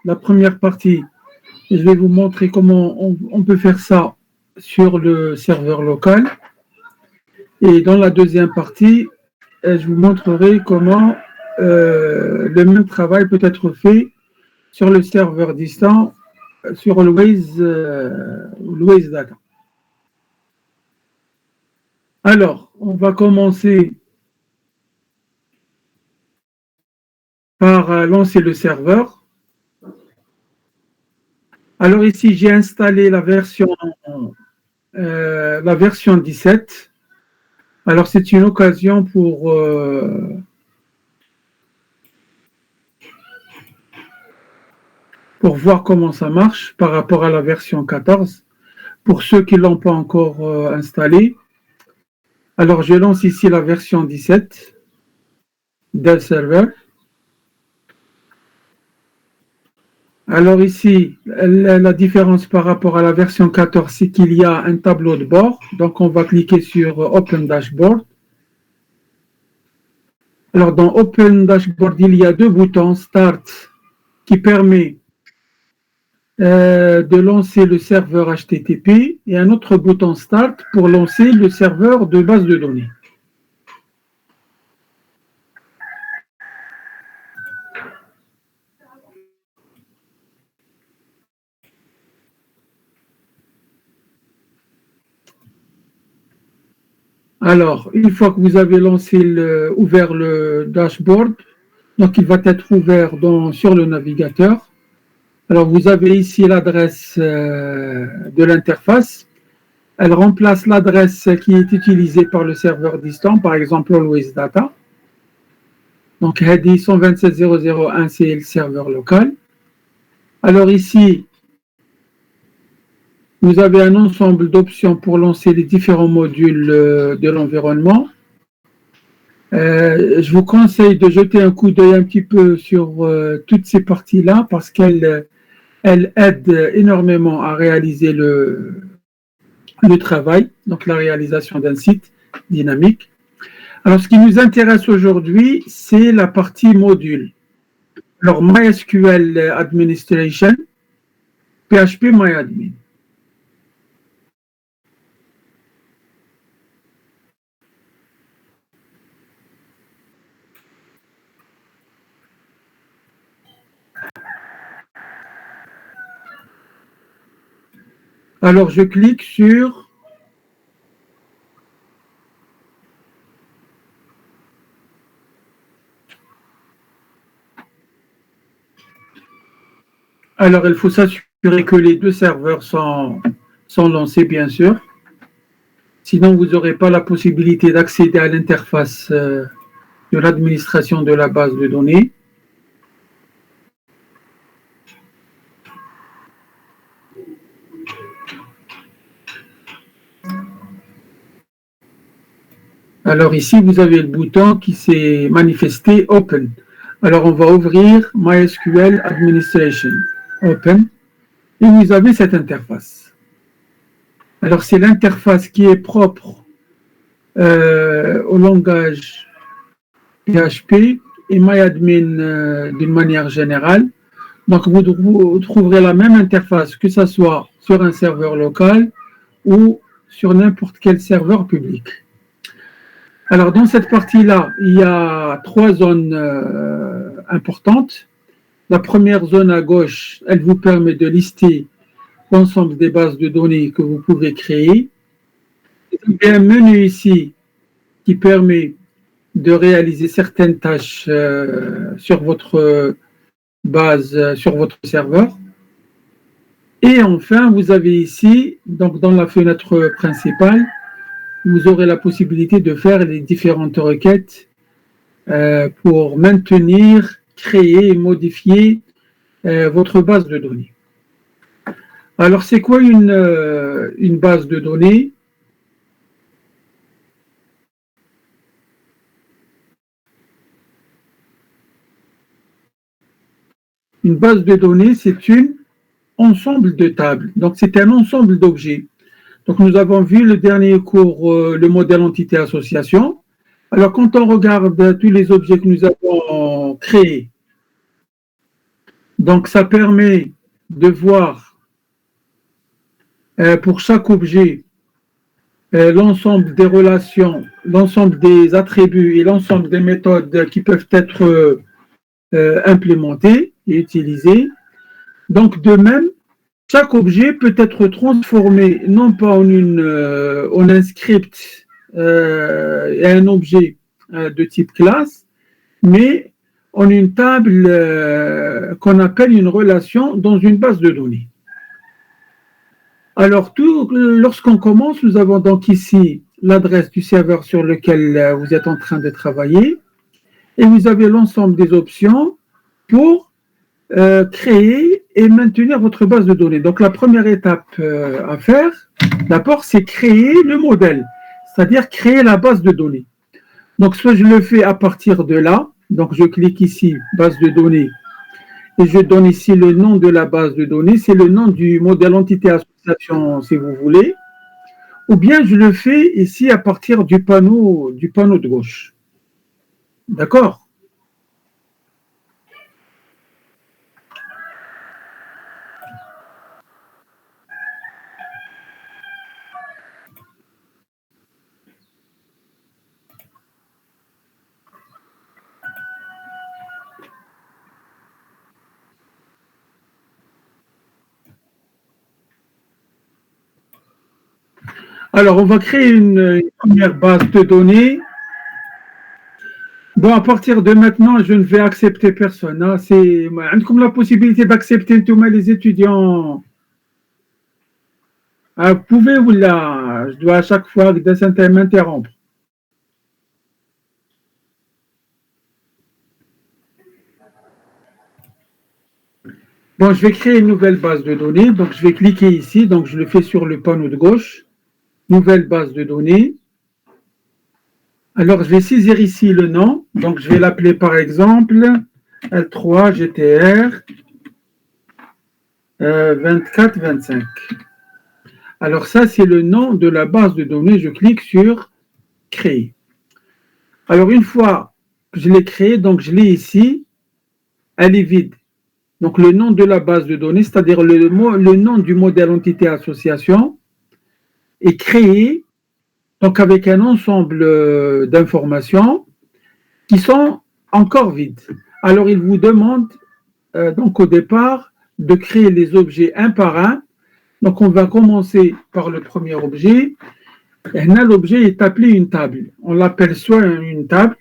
la première partie, je vais vous montrer comment on peut faire ça sur le serveur local. Et dans la deuxième partie, je vous montrerai comment le même travail peut être fait sur le serveur distant, sur Always Data. Alors, on va commencer par lancer le serveur. Alors ici, j'ai installé la version 17. Alors, c'est une occasion pour voir comment ça marche par rapport à la version 14. Pour ceux qui ne l'ont pas encore installé, alors je lance ici la version 17 del serveur. Alors ici, la différence par rapport à la version 14, c'est qu'il y a un tableau de bord. Donc, on va cliquer sur Open Dashboard. Alors, dans Open Dashboard, il y a deux boutons. Start, qui permet de lancer le serveur HTTP, et un autre bouton Start pour lancer le serveur de base de données. Alors, une fois que vous avez ouvert le dashboard, donc il va être ouvert sur le navigateur. Alors, vous avez ici l'adresse de l'interface. Elle remplace l'adresse qui est utilisée par le serveur distant, par exemple Always Data. Donc, Headi 127.0.0.1, c'est le serveur local. Alors ici, vous avez un ensemble d'options pour lancer les différents modules de l'environnement. Je vous conseille de jeter un coup d'œil un petit peu sur toutes ces parties-là parce qu'elles aident énormément à réaliser le travail, donc la réalisation d'un site dynamique. Alors, ce qui nous intéresse aujourd'hui, c'est la partie module. Alors, MySQL Administration, PHP MyAdmin. Alors, je clique sur alors, il faut s'assurer que les deux serveurs sont lancés, bien sûr. Sinon, vous n'aurez pas la possibilité d'accéder à l'interface de l'administration de la base de données. Alors ici, vous avez le bouton qui s'est manifesté Open. Alors, on va ouvrir MySQL Administration Open et vous avez cette interface. Alors, c'est l'interface qui est propre au langage PHP et MyAdmin d'une manière générale. Donc, vous trouverez la même interface que ce soit sur un serveur local ou sur n'importe quel serveur public. Alors, dans cette partie-là, il y a trois zones importantes. La première zone à gauche, elle vous permet de lister l'ensemble des bases de données que vous pouvez créer. Il y a un menu ici qui permet de réaliser certaines tâches sur votre base, sur votre serveur. Et enfin, vous avez ici, donc dans la fenêtre principale, vous aurez la possibilité de faire les différentes requêtes pour maintenir, créer et modifier votre base de données. Alors, c'est quoi une base de données? Une base de données, c'est un ensemble de tables. Donc, c'est un ensemble d'objets. Donc, nous avons vu le dernier cours, le modèle entité-association. Alors, quand on regarde tous les objets que nous avons créés, Donc, ça permet de voir pour chaque objet l'ensemble des relations, l'ensemble des attributs et l'ensemble des méthodes qui peuvent être implémentées et utilisées. Donc, de même, chaque objet peut être transformé non pas en un script et un objet de type classe, mais en une table qu'on appelle une relation dans une base de données. Alors, lorsqu'on commence, nous avons donc ici l'adresse du serveur sur lequel vous êtes en train de travailler et vous avez l'ensemble des options pour créer et maintenir votre base de données. Donc, la première étape à faire, d'abord, c'est créer le modèle, c'est-à-dire créer la base de données. Donc, soit je le fais à partir de là, donc je clique ici, base de données, et je donne ici le nom de la base de données, c'est le nom du modèle entité association, si vous voulez, ou bien je le fais ici à partir du panneau de gauche. D'accord ? Alors, on va créer une première base de données. Bon, à partir de maintenant, je ne vais accepter personne. Hein. C'est comme la possibilité d'accepter tous les étudiants. Ah, vous pouvez ou là, je dois à chaque fois m'interrompre. Bon, je vais créer une nouvelle base de données. Donc, je vais cliquer ici. Donc, je le fais sur le panneau de gauche. Nouvelle base de données. Alors, je vais saisir ici le nom. Donc, je vais l'appeler par exemple L3 GTR 2425. Alors, ça, c'est le nom de la base de données. Je clique sur Créer. Alors, une fois que je l'ai créée, donc je l'ai ici, elle est vide. Donc, le nom de la base de données, c'est-à-dire le nom du modèle entité association, est créé donc avec un ensemble d'informations qui sont encore vides. Alors, il vous demande donc au départ de créer les objets un par un. Donc, on va commencer par le premier objet. Et là, l'objet est appelé une table. On l'appelle soit une table,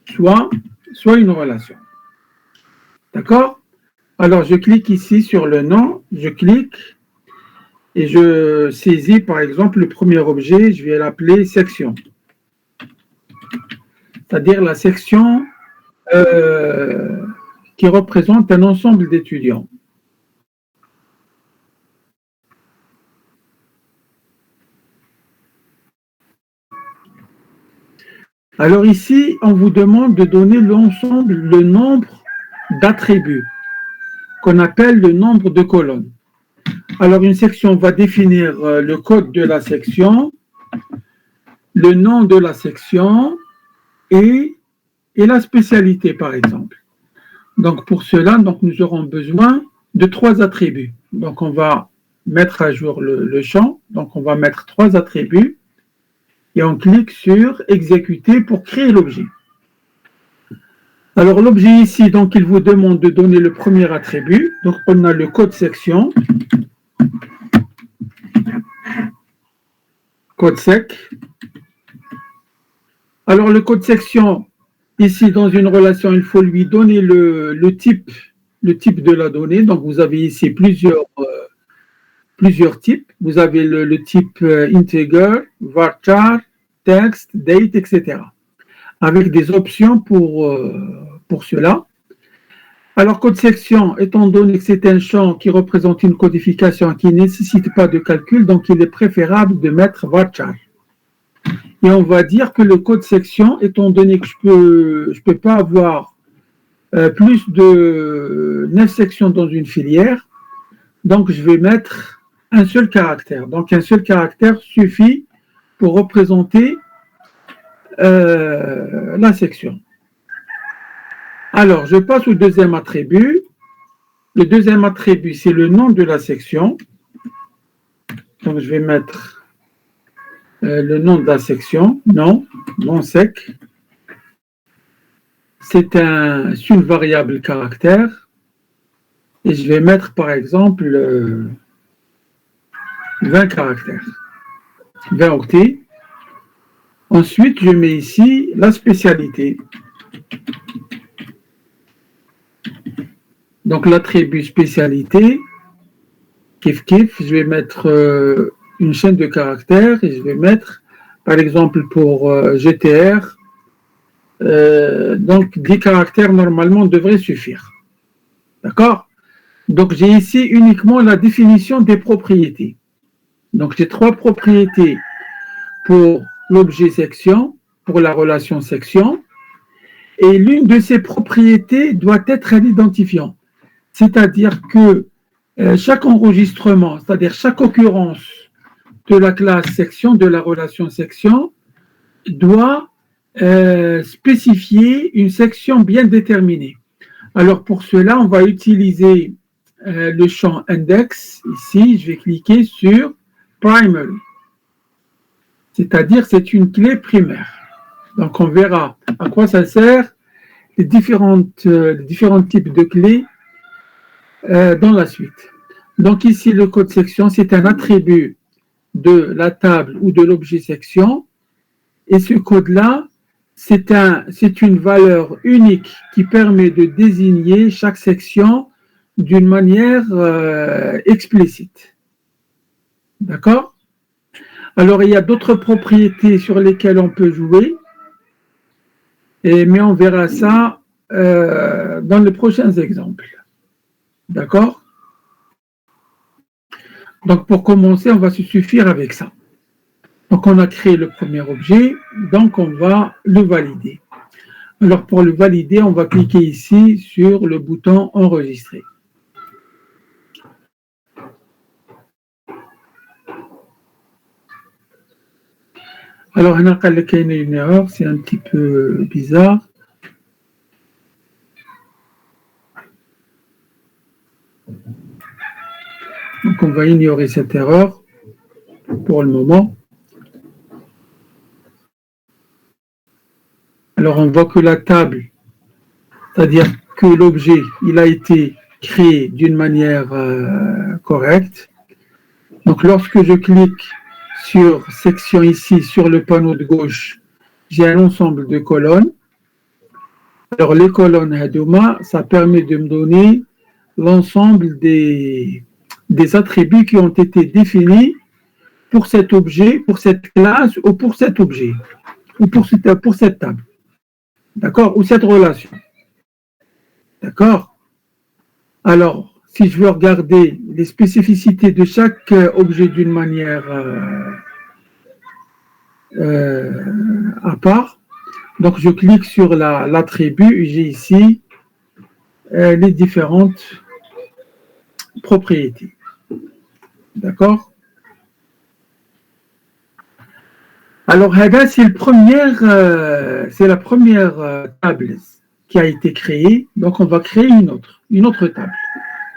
soit une relation. D'accord ? Alors, je clique ici sur le nom, je clique et je saisis par exemple le premier objet, je vais l'appeler section. C'est-à-dire la section qui représente un ensemble d'étudiants. Alors ici, on vous demande de donner l'ensemble, le nombre d'attributs qu'on appelle le nombre de colonnes. Alors une section va définir le code de la section, le nom de la section et la spécialité par exemple. Donc pour cela, donc, nous aurons besoin de 3 attributs. Donc on va mettre à jour le champ, donc on va mettre 3 attributs et on clique sur exécuter pour créer l'objet. Alors l'objet ici, donc il vous demande de donner le premier attribut. Donc on a le code section, code sec. Alors le code section, ici dans une relation, il faut lui donner le type de la donnée. Donc vous avez ici plusieurs types. Vous avez le type integer, varchar, text, date, etc. Avec des options pour cela. Alors, code section, étant donné que c'est un champ qui représente une codification qui ne nécessite pas de calcul, donc il est préférable de mettre varchar. Et on va dire que le code section, étant donné que je peux pas avoir plus de 9 sections dans une filière, donc je vais mettre un seul caractère. Donc un seul caractère suffit pour représenter la section. Alors, je passe au deuxième attribut. Le deuxième attribut, c'est le nom de la section. Donc, je vais mettre le nom de la section, nom sec. C'est une variable caractère. Et je vais mettre, par exemple, 20 caractères, 20 octets. Ensuite, je mets ici la spécialité. Donc, l'attribut spécialité, kiff, je vais mettre une chaîne de caractères et je vais mettre, par exemple, pour GTR, donc 10 caractères normalement devraient suffire. D'accord? Donc, j'ai ici uniquement la définition des propriétés. Donc, j'ai 3 propriétés pour l'objet section, pour la relation section, et l'une de ces propriétés doit être un identifiant. C'est-à-dire que chaque enregistrement, c'est-à-dire chaque occurrence de la classe section, de la relation section, doit spécifier une section bien déterminée. Alors pour cela, on va utiliser le champ index. Ici, je vais cliquer sur primary. C'est-à-dire c'est une clé primaire. Donc on verra à quoi ça sert les différents types de clés dans la suite. Donc ici, le code section, c'est un attribut de la table ou de l'objet section. Et ce code-là, c'est une valeur unique qui permet de désigner chaque section d'une manière explicite. D'accord? Alors, il y a d'autres propriétés sur lesquelles on peut jouer, mais on verra ça dans les prochains exemples. D'accord? Donc, pour commencer, on va se suffire avec ça. Donc, on a créé le premier objet, donc on va le valider. Alors, pour le valider, on va cliquer ici sur le bouton « Enregistrer ». Alors, on a une erreur, c'est un petit peu bizarre. Donc, on va ignorer cette erreur pour le moment. Alors, on voit que la table, c'est-à-dire que l'objet, il a été créé d'une manière correcte. Donc, lorsque je clique sur section ici, sur le panneau de gauche, j'ai un ensemble de colonnes. Alors, les colonnes Hadouma, ça permet de me donner l'ensemble des attributs qui ont été définis pour cet objet, pour cette classe ou pour cet objet, ou pour cette table. D'accord? Ou cette relation. D'accord? Alors, si je veux regarder les spécificités de chaque objet d'une manière à part, donc je clique sur l'attribut et j'ai ici les différentes propriétés. D'accord? Alors, c'est la première table qui a été créée. Donc, on va créer une autre table.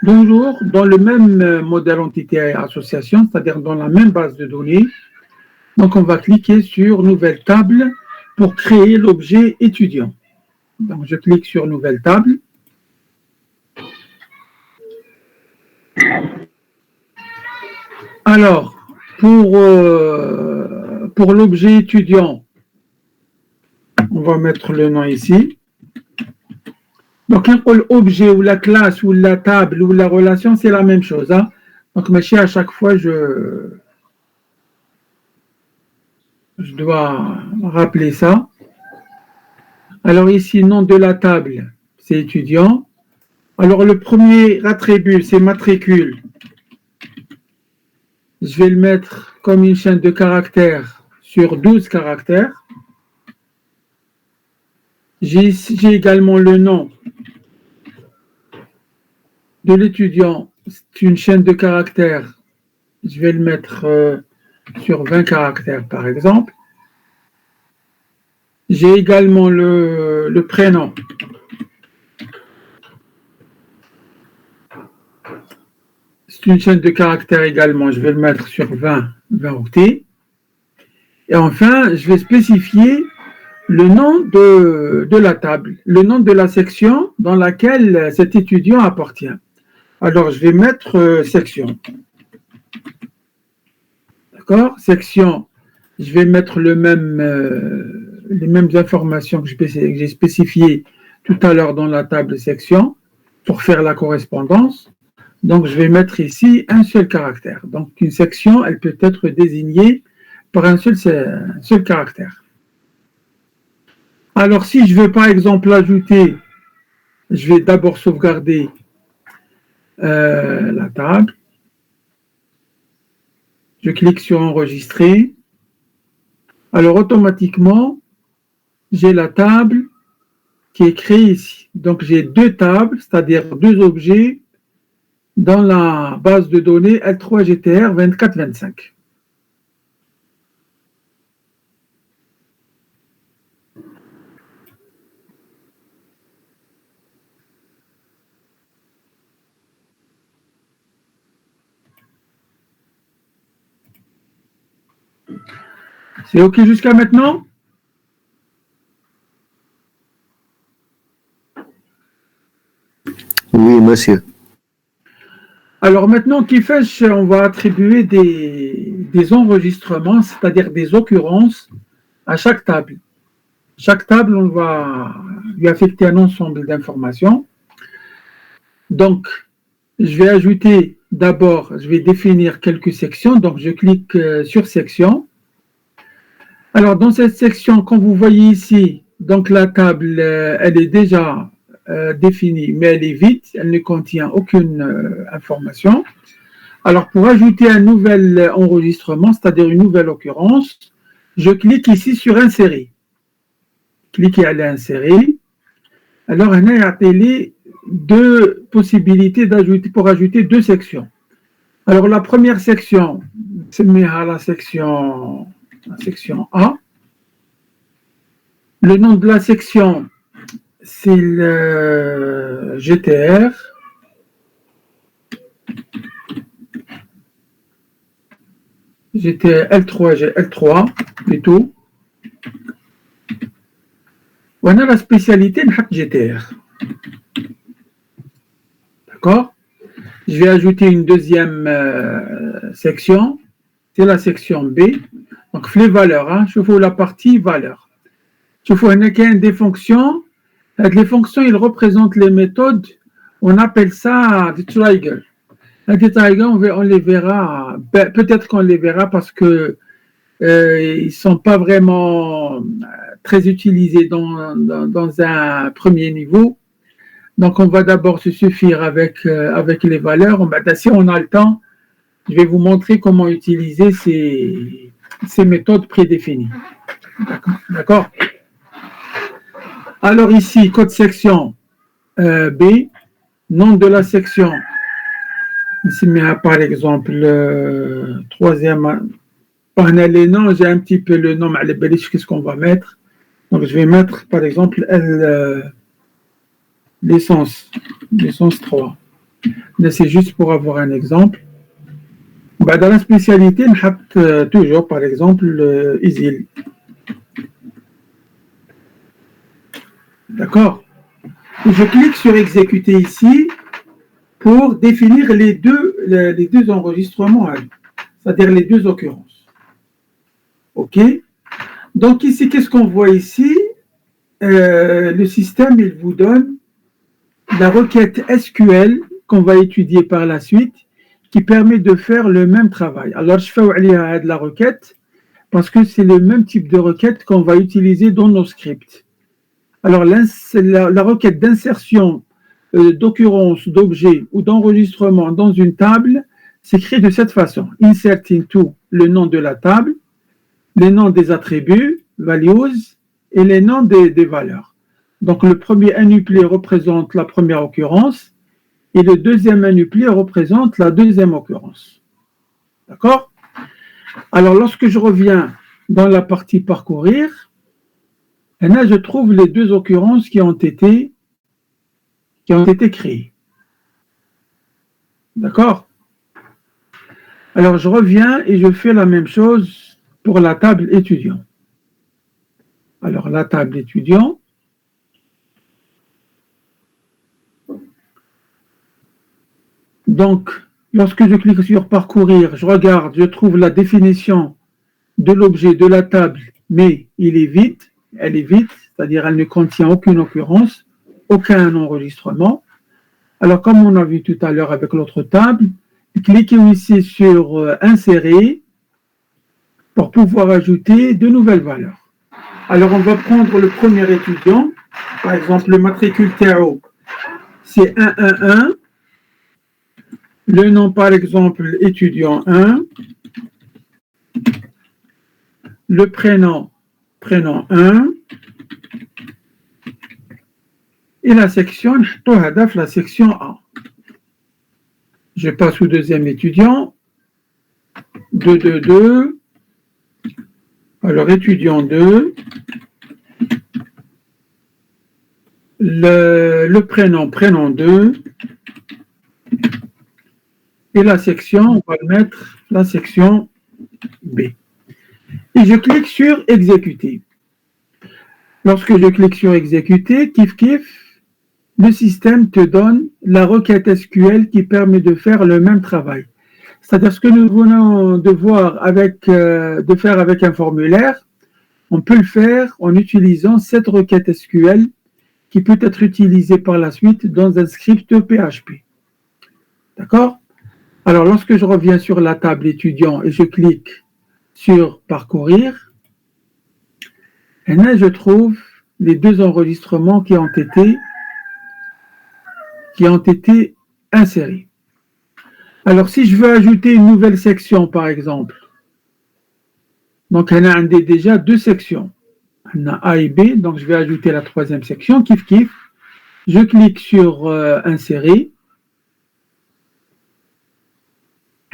Toujours dans le même modèle entité association, c'est-à-dire dans la même base de données. Donc, on va cliquer sur Nouvelle table pour créer l'objet étudiant. Donc, je clique sur Nouvelle table. Alors, pour l'objet étudiant, on va mettre le nom ici. Donc, l'objet ou la classe ou la table ou la relation, c'est la même chose. Hein? Donc, mais à chaque fois, je dois rappeler ça. Alors ici, nom de la table, c'est étudiant. Alors, le premier attribut, c'est matricule. Je vais le mettre comme une chaîne de caractères sur 12 caractères. J'ai également le nom de l'étudiant. C'est une chaîne de caractères. Je vais le mettre sur 20 caractères, par exemple. J'ai également le prénom. C'est une chaîne de caractères également. Je vais le mettre sur 20 octets. Et enfin, je vais spécifier le nom de la table, le nom de la section dans laquelle cet étudiant appartient. Alors, je vais mettre section. D'accord? Section, je vais mettre les mêmes informations que j'ai spécifiées tout à l'heure dans la table section pour faire la correspondance. Donc, je vais mettre ici un seul caractère. Donc, une section, elle peut être désignée par un seul caractère. Alors, si je veux par exemple ajouter, je vais d'abord sauvegarder la table. Je clique sur enregistrer. Alors, automatiquement, j'ai la table qui est créée ici. Donc, j'ai deux tables, c'est-à-dire deux objets dans la base de données L3GTR 2425. C'est OK jusqu'à maintenant? Oui, monsieur. Alors maintenant, Kifesh, on va attribuer des enregistrements, c'est-à-dire des occurrences à chaque table. Chaque table, on va lui affecter un ensemble d'informations. Donc, je vais ajouter d'abord, je vais définir quelques sections. Donc, je clique sur section. Alors, dans cette section, comme vous voyez ici, donc la table, elle est déjà définie, mais elle est vide, elle ne contient aucune information. Alors, pour ajouter un nouvel enregistrement, c'est-à-dire une nouvelle occurrence, je clique ici sur insérer. Cliquez à l'insérer. Alors, on a appelé deux possibilités d'ajouter pour ajouter deux sections. Alors, la première section, c'est la section A. Le nom de la section, c'est le GTR. GTR L3 plutôt. On a la spécialité de GTR. D'accord? Je vais ajouter une deuxième section. C'est la section B. Donc, les valeurs. Je fais la partie valeurs. Je fais des fonctions. Les fonctions, ils représentent les méthodes. On appelle ça des triggers. Les triggers, on les verra. Peut-être qu'on les verra parce que ils ne sont pas vraiment très utilisés dans un premier niveau. Donc, on va d'abord se suffire avec les valeurs. Si on a le temps, je vais vous montrer comment utiliser ces méthodes prédéfinies. D'accord? Alors ici, code section B, nom de la section. Ici, par exemple, troisième panel et nom, j'ai un petit peu le nom, qu'est-ce qu'on va mettre? Donc, je vais mettre, par exemple, l'essence 3. Là, c'est juste pour avoir un exemple. Dans la spécialité, on a toujours, par exemple, ISIL. D'accord? Je clique sur exécuter ici pour définir les deux enregistrements, c'est-à-dire les deux occurrences. OK? Donc ici, qu'est-ce qu'on voit ici? Le système, il vous donne la requête SQL qu'on va étudier par la suite qui permet de faire le même travail. Alors, je fais la requête parce que c'est le même type de requête qu'on va utiliser dans nos scripts. Alors, la requête d'insertion d'occurrence, d'objet ou d'enregistrement dans une table s'écrit de cette façon. Insert into le nom de la table, les noms des attributs, values, et les noms des valeurs. Donc, le premier inuplet représente la première occurrence et le deuxième inuplet représente la deuxième occurrence. D'accord? Alors, lorsque je reviens dans la partie parcourir, et là, je trouve les deux occurrences qui ont été créées. D'accord? Alors, je reviens et je fais la même chose pour la table étudiant. Alors, la table étudiant. Donc, lorsque je clique sur parcourir, je regarde, je trouve la définition de l'objet de la table, mais elle est vide, c'est-à-dire elle ne contient aucune occurrence, aucun enregistrement. Alors, comme on a vu tout à l'heure avec l'autre table, cliquez ici sur insérer pour pouvoir ajouter de nouvelles valeurs. Alors, on va prendre le premier étudiant, par exemple, le matricule TAO, c'est 111. Le nom, par exemple, étudiant 1. Le prénom 1. Et la section, la section A. Je passe au deuxième étudiant. 2. Alors, étudiant 2. Le prénom 2. Et la section, on va mettre la section B. Et je clique sur exécuter. Lorsque je clique sur exécuter, le système te donne la requête SQL qui permet de faire le même travail. C'est-à-dire ce que nous venons de voir de faire avec un formulaire, on peut le faire en utilisant cette requête SQL qui peut être utilisée par la suite dans un script PHP. D'accord ? Alors, lorsque je reviens sur la table étudiant et je clique sur parcourir, et là, je trouve les deux enregistrements qui ont été insérés. Alors, si je veux ajouter une nouvelle section, par exemple, donc on a déjà deux sections. On a A et B, donc je vais ajouter la troisième section, je clique sur insérer.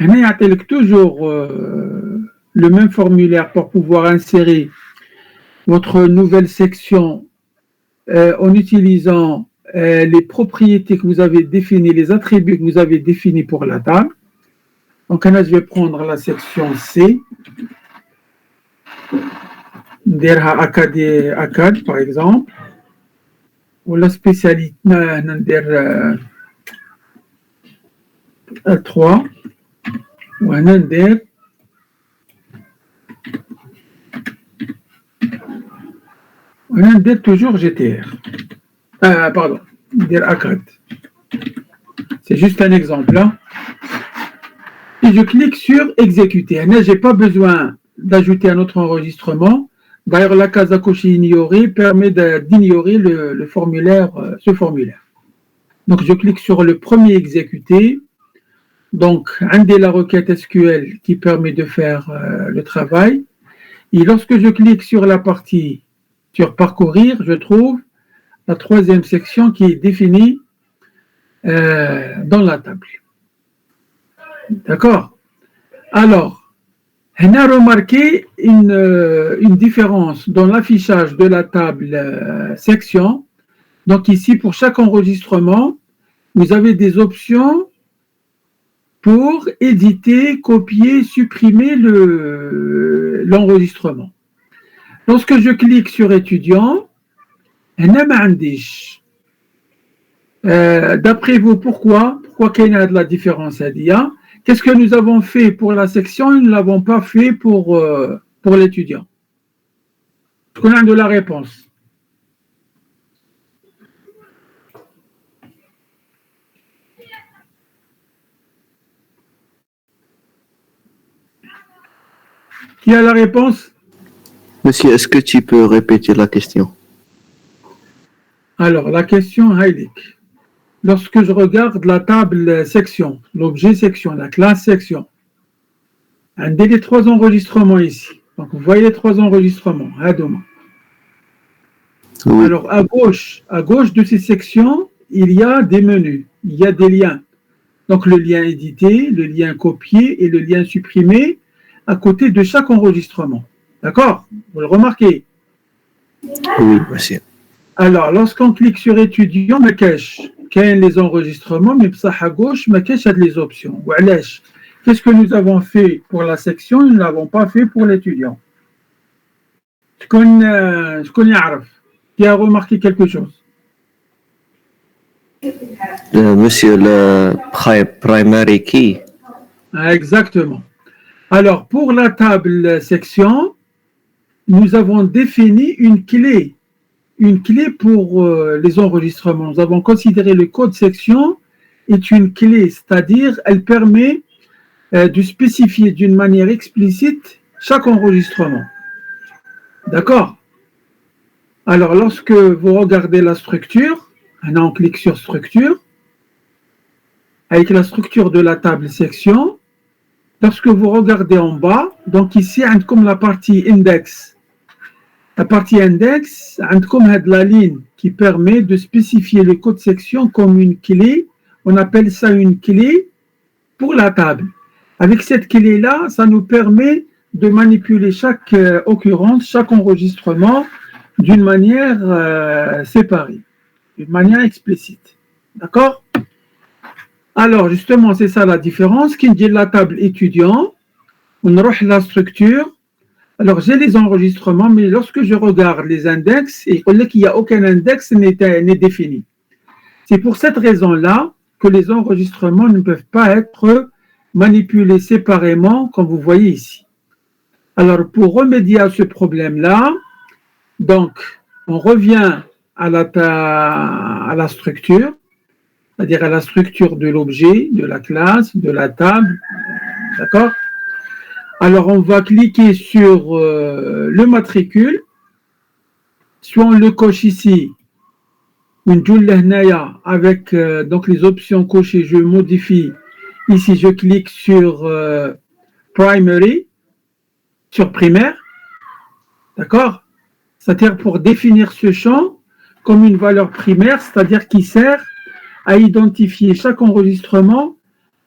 Et il y a toujours le même formulaire pour pouvoir insérer votre nouvelle section en utilisant les propriétés que vous avez définies, les attributs que vous avez définis pour la table. Donc là, je vais prendre la section C, derrière ACAD par exemple, ou la spécialité L3. وهنا ندير toujours GTR. Pardon, ندير ACAD. C'est juste un exemple. Hein? Et je clique sur exécuter. Là, je n'ai pas besoin d'ajouter un autre enregistrement. D'ailleurs, la case à cocher ignorer permet d'ignorer ce formulaire. Donc, je clique sur le premier exécuter. Donc, la requête SQL qui permet de faire le travail. Et lorsque je clique sur la partie sur parcourir, je trouve la troisième section qui est définie dans la table. D'accord? Alors, on a remarqué une différence dans l'affichage de la table section. Donc ici, pour chaque enregistrement, vous avez des options pour éditer, copier, supprimer l'enregistrement. Lorsque je clique sur étudiant, d'après vous, pourquoi qu'il y a de la différence à dire? Qu'est-ce que nous avons fait pour la section et nous ne l'avons pas fait pour l'étudiant? Est-ce qu'on a de la réponse? Qui a la réponse? Monsieur, est-ce que tu peux répéter la question? Alors, la question, Heilig. Lorsque je regarde la table section, l'objet section, la classe section, on a les trois enregistrements ici. Donc, vous voyez les trois enregistrements. Oui. Alors, à gauche de ces sections, il y a des menus, il y a des liens. Donc, le lien édité, le lien copié et le lien supprimé à côté de chaque enregistrement. D'accord? Vous le remarquez? Oui, monsieur. Alors, lorsqu'on clique sur étudiant, ما كاش les enregistrements, mais à gauche, ما كاش les options. وعلاش? Qu'est-ce que nous avons fait pour la section? Nous ne l'avons pas fait pour l'étudiant. Qui a remarqué quelque chose? Monsieur le primary key. Exactement. Alors, pour la table section, nous avons défini une clé pour les enregistrements. Nous avons considéré le code section est une clé, c'est-à-dire elle permet de spécifier d'une manière explicite chaque enregistrement. D'accord? Alors, lorsque vous regardez la structure, on clique sur structure, avec la structure de la table section, lorsque vous regardez en bas, donc ici, comme la partie index. La partie index, comme la ligne qui permet de spécifier le code section comme une clé. On appelle ça une clé pour la table. Avec cette clé-là, ça nous permet de manipuler chaque occurrence, chaque enregistrement d'une manière séparée, d'une manière explicite. D'accord? Alors, justement, c'est ça la différence. Qui dit la table étudiant, on rejoint la structure. Alors, j'ai les enregistrements, mais lorsque je regarde les index, il n'y a aucun index n'est défini. C'est pour cette raison-là que les enregistrements ne peuvent pas être manipulés séparément, comme vous voyez ici. Alors, pour remédier à ce problème-là, donc, on revient à la structure, c'est-à-dire à la structure de l'objet, de la classe, de la table, d'accord? Alors, on va cliquer sur le matricule, soit on le coche ici, avec donc les options cochées, je modifie. Ici, je clique sur primary, sur primaire, d'accord? C'est-à-dire pour définir ce champ comme une valeur primaire, c'est-à-dire qui sert à identifier chaque enregistrement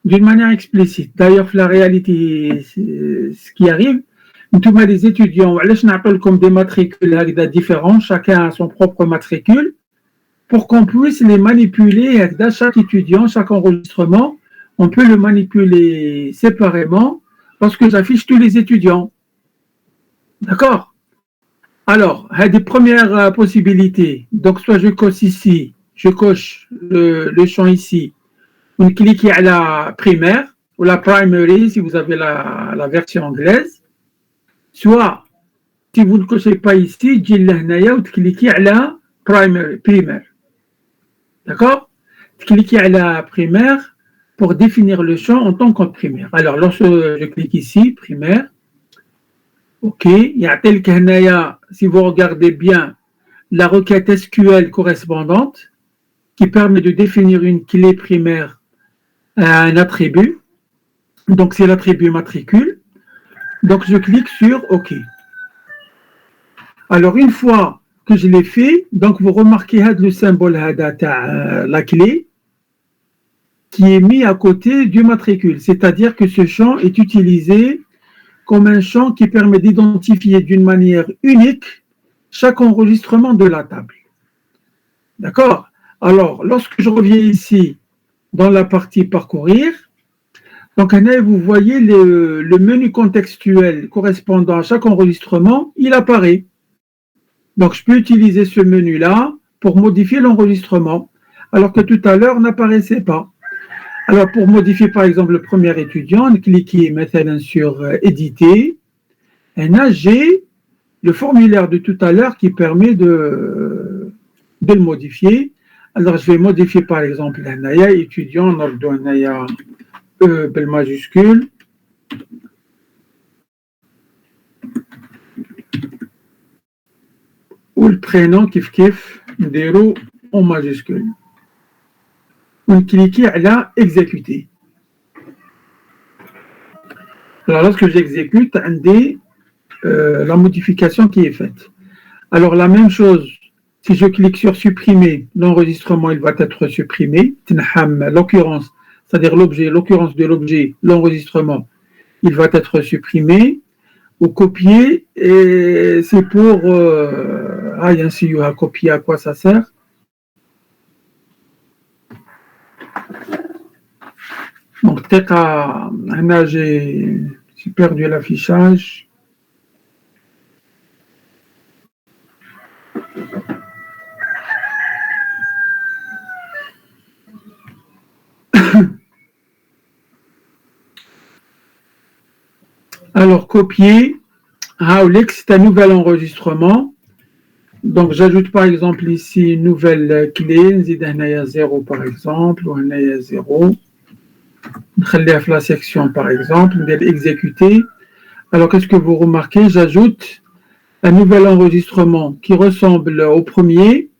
d'une manière explicite. D'ailleurs, la réalité, ce qui arrive, nous les étudiants, comme des matricules différents, chacun a son propre matricule, pour qu'on puisse les manipuler, chaque étudiant, chaque enregistrement, on peut le manipuler séparément lorsque j'affiche tous les étudiants. D'accord? Alors, il y a des premières possibilités. Donc, soit je coche ici, je coche le champ ici, vous cliquez à la primaire ou la primary si vous avez la version anglaise. Soit, si vous ne cochez pas ici, vous cliquez à la primaire. D'accord? Cliquez à la primaire pour définir le champ en tant que primaire. Alors, lorsque je clique ici, primaire, OK, il y a tel que si vous regardez bien, la requête SQL correspondante qui permet de définir une clé primaire à un attribut. Donc, c'est l'attribut matricule. Donc, je clique sur OK. Alors, une fois que je l'ai fait, donc vous remarquez le symbole la clé qui est mis à côté du matricule. C'est-à-dire que ce champ est utilisé comme un champ qui permet d'identifier d'une manière unique chaque enregistrement de la table. D'accord? Alors, lorsque je reviens ici dans la partie parcourir, donc vous voyez le menu contextuel correspondant à chaque enregistrement, il apparaît. Donc, je peux utiliser ce menu-là pour modifier l'enregistrement, alors que tout à l'heure n'apparaissait pas. Alors, pour modifier, par exemple, le premier étudiant, cliquez maintenant sur éditer. Et là, j'ai le formulaire de tout à l'heure qui permet de le modifier. Alors, je vais modifier, par exemple, l'anaya étudiant, ordre anaya E belle majuscule. Ou le prénom kif kif, نديرو en majuscule. On clique à exécuter. Alors, lorsque j'exécute, la modification qui est faite. Alors, la même chose, si je clique sur supprimer, l'enregistrement, il va être supprimé. L'occurrence, c'est-à-dire l'occurrence de l'objet, l'enregistrement, il va être supprimé ou copié. Et c'est pour... ainsi, copier, à quoi ça sert? Donc, là, j'ai perdu l'affichage. Alors, copier. C'est un nouvel enregistrement. Donc, j'ajoute par exemple ici une nouvelle clé. Zidane 0 par exemple, ou 0. La section par exemple, exécuter. Alors, qu'est-ce que vous remarquez? J'ajoute un nouvel enregistrement qui ressemble au premier,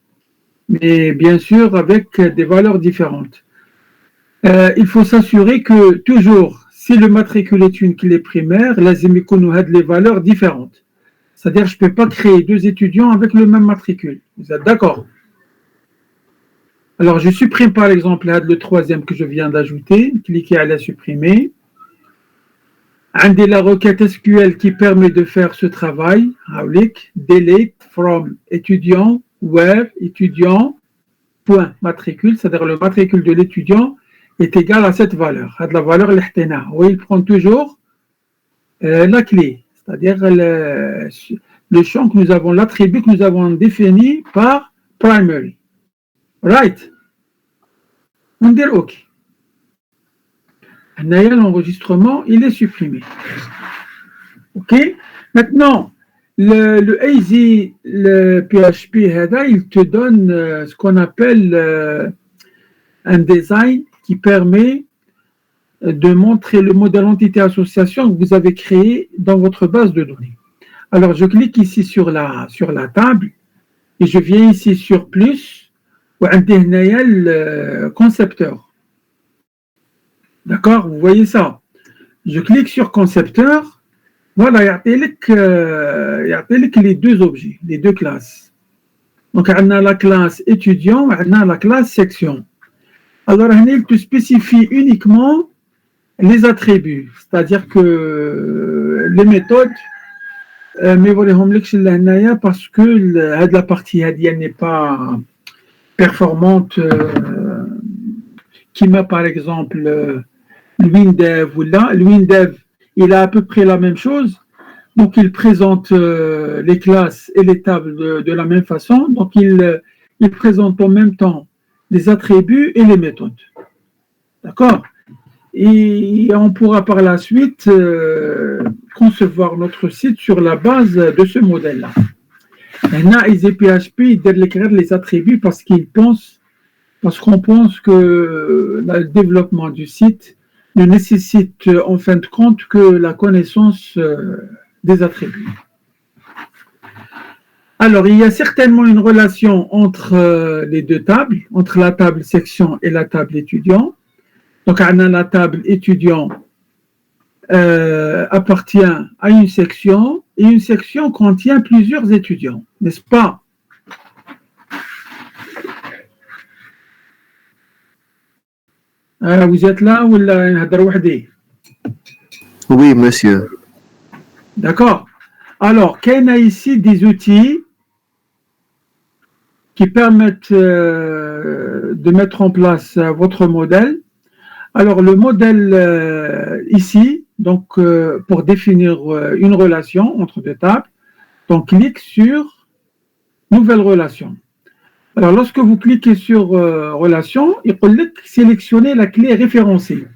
mais bien sûr avec des valeurs différentes. Il faut s'assurer que toujours, si le matricule est une clé primaire, lazim يكونوا هاد les valeurs différentes. C'est-à-dire, je ne peux pas créer deux étudiants avec le même matricule. Vous êtes d'accord? Alors, je supprime par exemple le troisième que je viens d'ajouter. Cliquez à la supprimer. J'ai la requête SQL qui permet de faire ce travail. Delete from étudiant, where étudiant, point matricule, c'est-à-dire le matricule de l'étudiant est égal à cette valeur. La valeur l'htena. Il prend toujours la clé, c'est-à-dire le champ que nous avons, l'attribut que nous avons défini par primary. Right? On dit OK. L'enregistrement, il est supprimé. OK? Maintenant, le AZ, le PHP, il te donne ce qu'on appelle un design qui permet de montrer le modèle entité association que vous avez créé dans votre base de données. Alors, je clique ici sur la table et je viens ici sur plus ou un le concepteur. D'accord? Vous voyez ça? Je clique sur concepteur. Voilà, il y a les deux objets, les deux classes. Donc, on a la classe étudiant, on a la classe section. Alors, il te spécifie uniquement les attributs, c'est-à-dire que les méthodes, mais voilà, parce que la partie n'est pas performante, qui m'a par exemple le WinDev ou là, le WinDev, il a à peu près la même chose, donc il présente les classes et les tables de la même façon, donc il présente en même temps les attributs et les méthodes. D'accord? Et on pourra par la suite concevoir notre site sur la base de ce modèle-là. Maintenant, PHP, il donne les attributs parce qu'on pense que le développement du site ne nécessite en fin de compte que la connaissance des attributs. Alors, il y a certainement une relation entre les deux tables, entre la table section et la table étudiant. Donc, la table étudiant appartient à une section et une section contient plusieurs étudiants, n'est-ce pas? Vous êtes là ou là? Oui, monsieur. D'accord. Alors, qu'il y a ici des outils qui permettent de mettre en place votre modèle. Alors, le modèle ici, donc pour définir une relation entre deux tables, donc clique sur Nouvelle relation. Alors, lorsque vous cliquez sur relation, il faut sélectionner la clé référencée,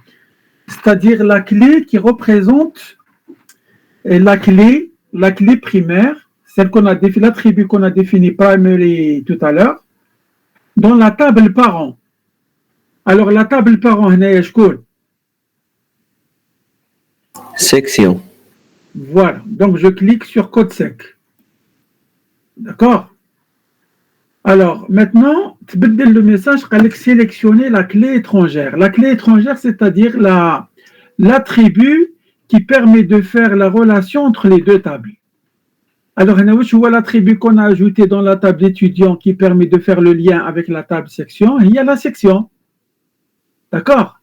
c'est-à-dire la clé qui représente la clé primaire, celle qu'on a définie, l'attribut qu'on a défini primary tout à l'heure, dans la table parent. Alors, la table parent, Section. Voilà, donc je clique sur code sec. D'accord? Alors, maintenant, tu peux le message, sélectionner la clé étrangère. La clé étrangère, c'est-à-dire l'attribut qui permet de faire la relation entre les deux tables. Alors, je vois l'attribut qu'on a ajouté dans la table étudiant qui permet de faire le lien avec la table section. Il y a la section. D'accord?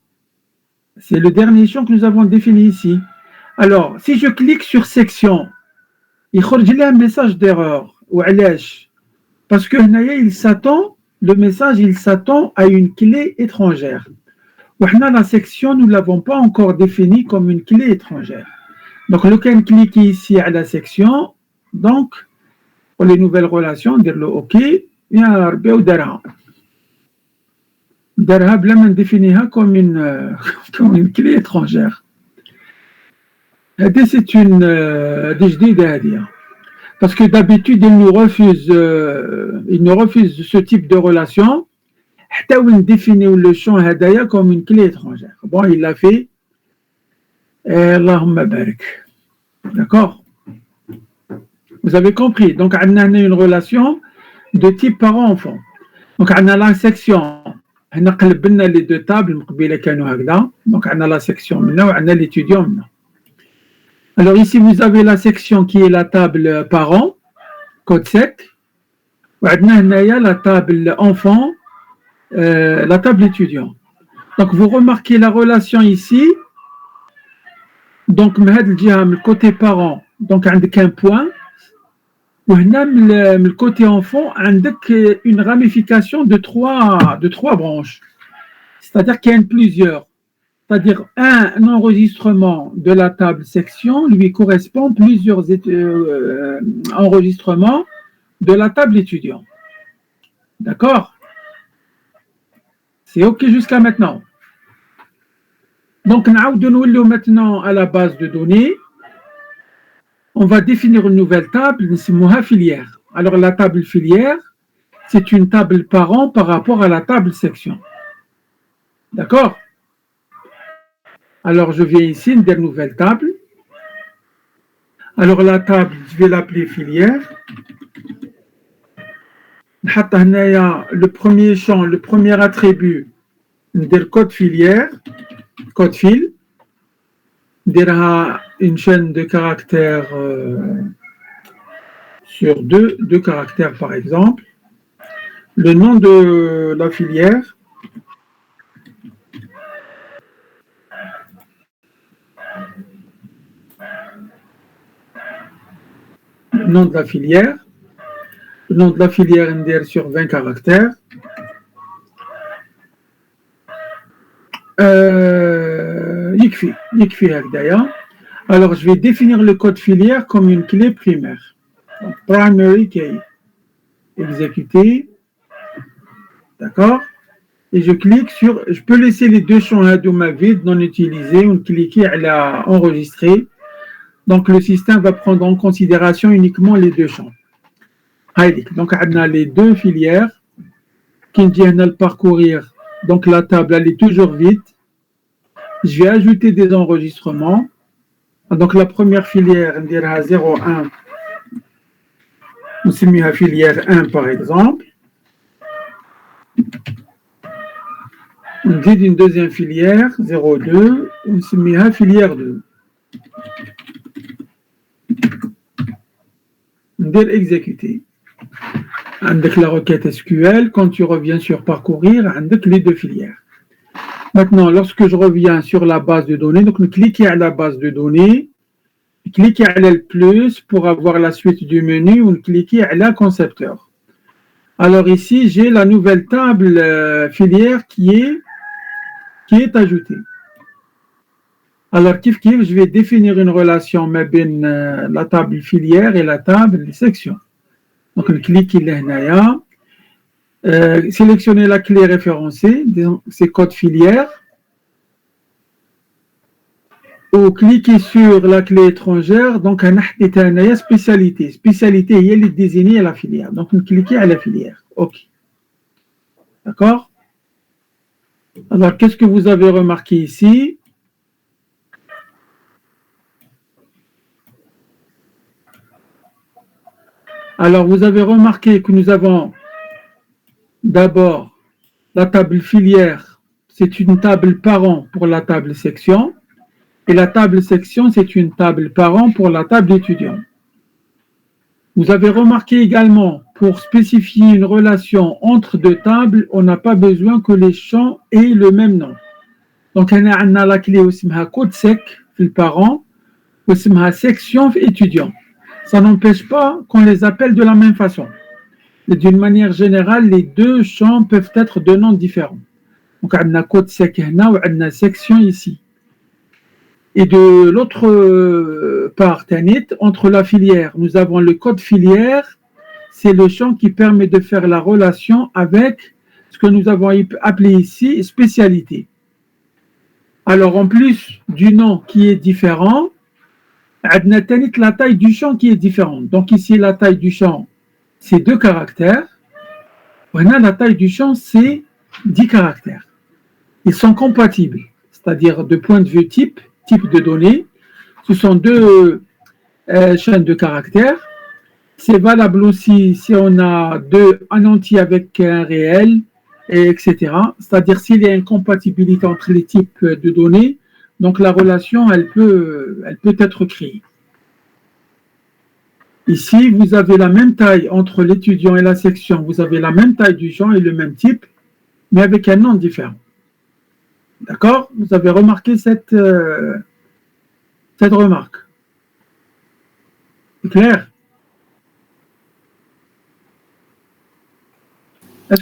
C'est le dernier champ que nous avons défini ici. Alors, si je clique sur section, il y a un message d'erreur. Ou parce que le message, il s'attend à une clé étrangère. La section, nous ne l'avons pas encore définie comme une clé étrangère. Donc, le cas cliquer ici à la section, donc, pour les nouvelles relations, dire le OK, يا ربي ودارها بلا ما نديفينيها comme une clé étrangère. C'est une جديدة هذه. Parce que d'habitude, il nous refuse ce type de relation. حتى وين définir le champ هدايا comme une clé étrangère. Bon, il l'a fait. Allahumma barik. D'accord? Vous avez compris. Donc, on a une relation de type parent-enfant. Donc, on a la section. On a قلبنا les deux tables مقبلة كانوا هكذا. Donc, on a la section maintenant, on a l'étudiant maintenant. Alors ici, vous avez la section qui est la table parent, code sec. On a la table enfant, la table étudiant. Donc, vous remarquez la relation ici. Donc, le côté parent, donc, on a un point. Le côté enfant, on a une ramification de trois branches. C'est-à-dire qu'il y en a plusieurs. C'est-à-dire un enregistrement de la table section lui correspond plusieurs enregistrements de la table étudiant. D'accord? C'est OK jusqu'à maintenant. Donc, nous maintenant à la base de données. On va définir une nouvelle table, c'est filière. Alors, la table filière, c'est une table parent par rapport à la table section. D'accord? Alors, je viens ici, une nouvelle table. Alors, la table, je vais l'appeler filière. Le premier champ, le premier attribut, le code filière, code fil. Une chaîne de caractères sur deux caractères, par exemple. Le nom de la filière. Le nom de la filière. Le nom de la filière NDR sur 20 caractères. Alors, je vais définir le code filière comme une clé primaire. Donc, primary key. Exécuter. D'accord? Et je clique sur. Je peux laisser les deux champs Hadouma vides non utilisés ou cliquer à enregistrer. Donc, le système va prendre en considération uniquement les deux champs. Donc, on a les deux filières qui viennent le parcourir. Donc, la table, elle est toujours vide. Je vais ajouter des enregistrements. Donc, la première filière, on dira 01. On se met à filière 1, par exemple. On dit une deuxième filière, 02. On se met à filière 2. On dit exécuter. Avec la requête SQL, quand tu reviens sur parcourir, avec les deux filières. Maintenant, lorsque je reviens sur la base de données, donc cliquez à la base de données, cliquez à le plus pour avoir la suite du menu ou cliquez à la concepteur. Alors ici, j'ai la nouvelle table filière qui est ajoutée. Alors, je vais définir une relation entre la table filière et la table section. Donc, cliquez là. Sélectionnez la clé référencée, c'est code filière, ou cliquez sur la clé étrangère, donc on a spécialité. Spécialité, elle est désignée à la filière. Donc, cliquez à la filière. OK. D'accord? Alors, qu'est-ce que vous avez remarqué ici? Alors, vous avez remarqué que nous avons d'abord la table filière, c'est une table parent pour la table section, et la table section, c'est une table parent pour la table étudiant. Vous avez remarqué également, pour spécifier une relation entre deux tables, on n'a pas besoin que les champs aient le même nom. Donc, on a la clé code sec, le parent, section étudiant. Ça n'empêche pas qu'on les appelle de la même façon. D'une manière générale, les deux champs peuvent être de noms différents. Donc, on a code sec et on a section ici. Et de l'autre part, entre la filière, nous avons le code filière. C'est le champ qui permet de faire la relation avec ce que nous avons appelé ici spécialité. Alors, en plus du nom qui est différent, on a la taille du champ qui est différente. Donc, ici, la taille du champ, c'est 2 caractères. On a la taille du champ, c'est 10 caractères. Ils sont compatibles, c'est-à-dire de point de vue type de données. Ce sont 2 chaînes de caractères. C'est valable aussi si on a un entier avec un réel, etc. C'est-à-dire s'il y a une compatibilité entre les types de données, donc la relation, elle peut être créée. Ici, vous avez la même taille entre l'étudiant et la section. Vous avez la même taille du champ et le même type, mais avec un nom différent. D'accord? Vous avez remarqué cette remarque. C'est clair?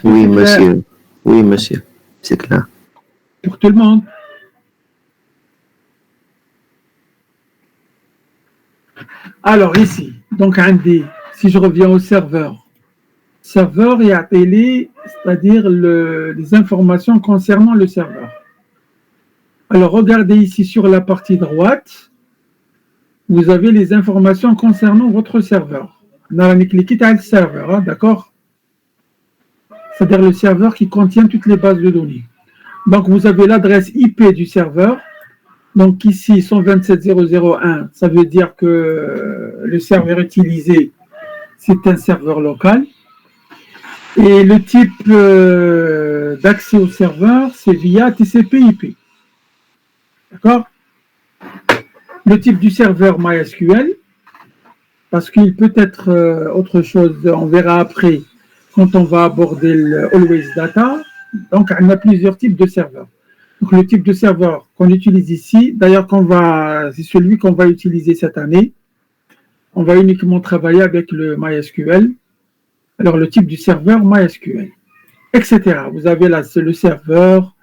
Oui, monsieur. Oui, monsieur. C'est clair. Pour tout le monde. Alors, ici, donc, si je reviens au serveur et à télé, c'est-à-dire les informations concernant le serveur. Alors, regardez ici sur la partie droite, vous avez les informations concernant votre serveur. On a cliqué sur le serveur, hein, d'accord? C'est-à-dire le serveur qui contient toutes les bases de données. Donc, vous avez l'adresse IP du serveur. Donc, ici, 127.0.0.1, ça veut dire que le serveur utilisé, c'est un serveur local. Et le type d'accès au serveur, c'est via TCP/IP. D'accord? Le type du serveur MySQL, parce qu'il peut être autre chose, on verra après quand on va aborder le Always Data. Donc, on a plusieurs types de serveurs. Donc, le type de serveur qu'on utilise ici, d'ailleurs, c'est celui qu'on va utiliser cette année. On va uniquement travailler avec le MySQL. Alors, le type du serveur MySQL, etc. Vous avez là, c'est le serveur,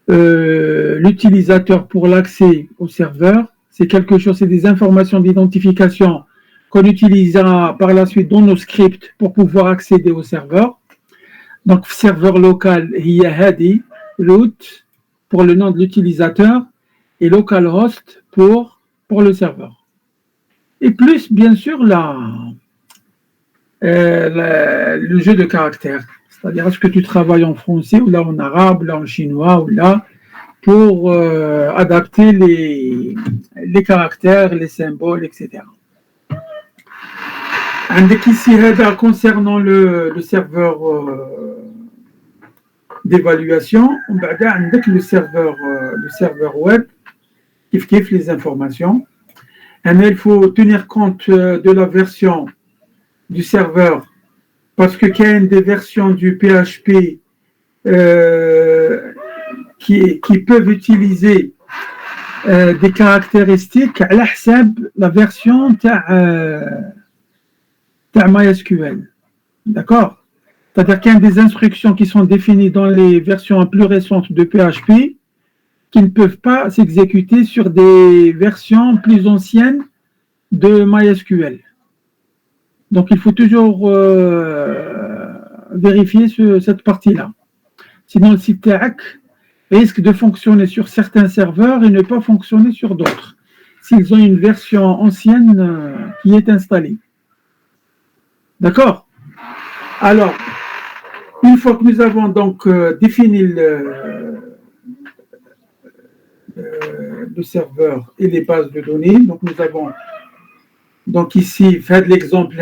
l'utilisateur pour l'accès au serveur. C'est quelque chose, c'est des informations d'identification qu'on utilisera par la suite dans nos scripts pour pouvoir accéder au serveur. Donc, serveur local, hiya hadi, root, pour le nom de l'utilisateur, et localhost pour le serveur. Et plus, bien sûr, le jeu de caractères. C'est-à-dire, est-ce que tu travailles en français, ou là en arabe, là en chinois, ou là, pour adapter les caractères, les symboles, etc. Ici, concernant le serveur d'évaluation, le serveur web, qui kiffe les informations. Et il faut tenir compte de la version du serveur, parce qu'il y a des versions du PHP qui peuvent utiliser des caractéristiques à la version de MySQL. D'accord? C'est-à-dire qu'il y a des instructions qui sont définies dans les versions plus récentes de PHP qui ne peuvent pas s'exécuter sur des versions plus anciennes de MySQL. Donc, il faut toujours vérifier cette partie-là. Sinon, le site TAC risque de fonctionner sur certains serveurs et ne pas fonctionner sur d'autres, s'ils ont une version ancienne qui est installée. D'accord? Alors, une fois que nous avons donc défini le serveur et les bases de données, donc nous avons donc ici, fait l'exemple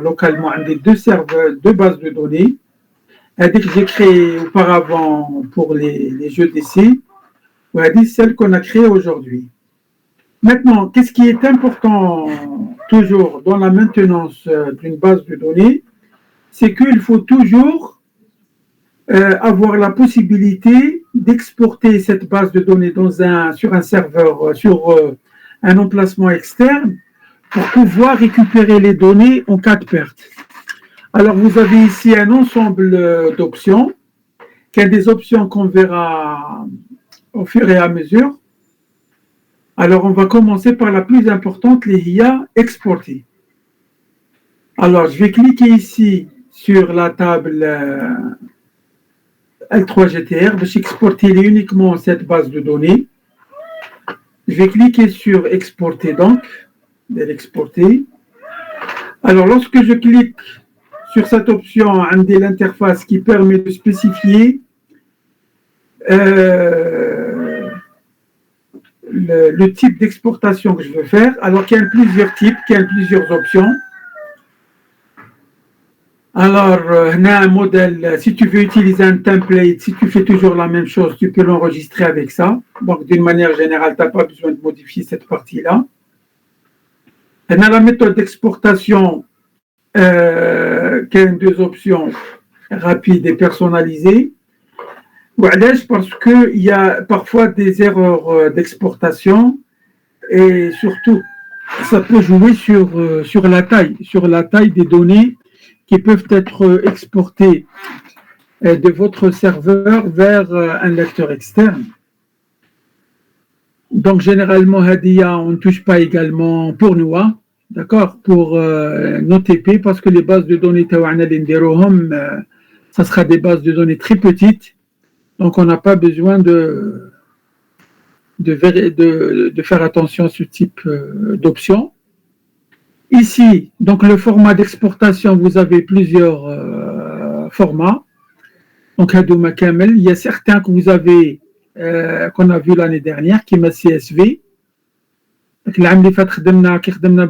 localement, des 2 serveurs, 2 bases de données, que j'ai créées auparavant pour les jeux d'essai, ou celle qu'on a créée aujourd'hui. Maintenant, qu'est-ce qui est important toujours dans la maintenance d'une base de données? C'est qu'il faut toujours avoir la possibilité d'exporter cette base de données sur un serveur, sur un emplacement externe, pour pouvoir récupérer les données en cas de perte. Alors, vous avez ici un ensemble d'options. qu'il y a des options qu'on verra au fur et à mesure. Alors, on va commencer par la plus importante, les IA exporter. Alors, je vais cliquer ici sur la table L3GTR pour exporter uniquement cette base de données. Je vais cliquer sur exporter donc, de l'exporter. Alors, lorsque je clique sur cette option, on a l'interface qui permet de spécifier le type d'exportation que je veux faire. Alors qu'il y a plusieurs types, qu'il y a plusieurs options. Alors, on a un modèle, si tu veux utiliser un template, si tu fais toujours la même chose, tu peux l'enregistrer avec ça. Donc, d'une manière générale, tu n'as pas besoin de modifier cette partie-là. On a la méthode d'exportation qui a deux options, rapide et personnalisée. Parce qu'il y a parfois des erreurs d'exportation et surtout, ça peut jouer sur la taille des données qui peuvent être exportées de votre serveur vers un lecteur externe. Donc, généralement, Hadia, on ne touche pas également pour nous, hein, d'accord, pour nos TP, parce que les bases de données, ça sera des bases de données très petites. Donc, on n'a pas besoin de faire attention à ce type d'options. Ici, donc le format d'exportation, vous avez plusieurs formats. Donc, Hadouma Kamel, il y a certains que vous avez, qu'on a vu l'année dernière, qui est ma CSV. Donc,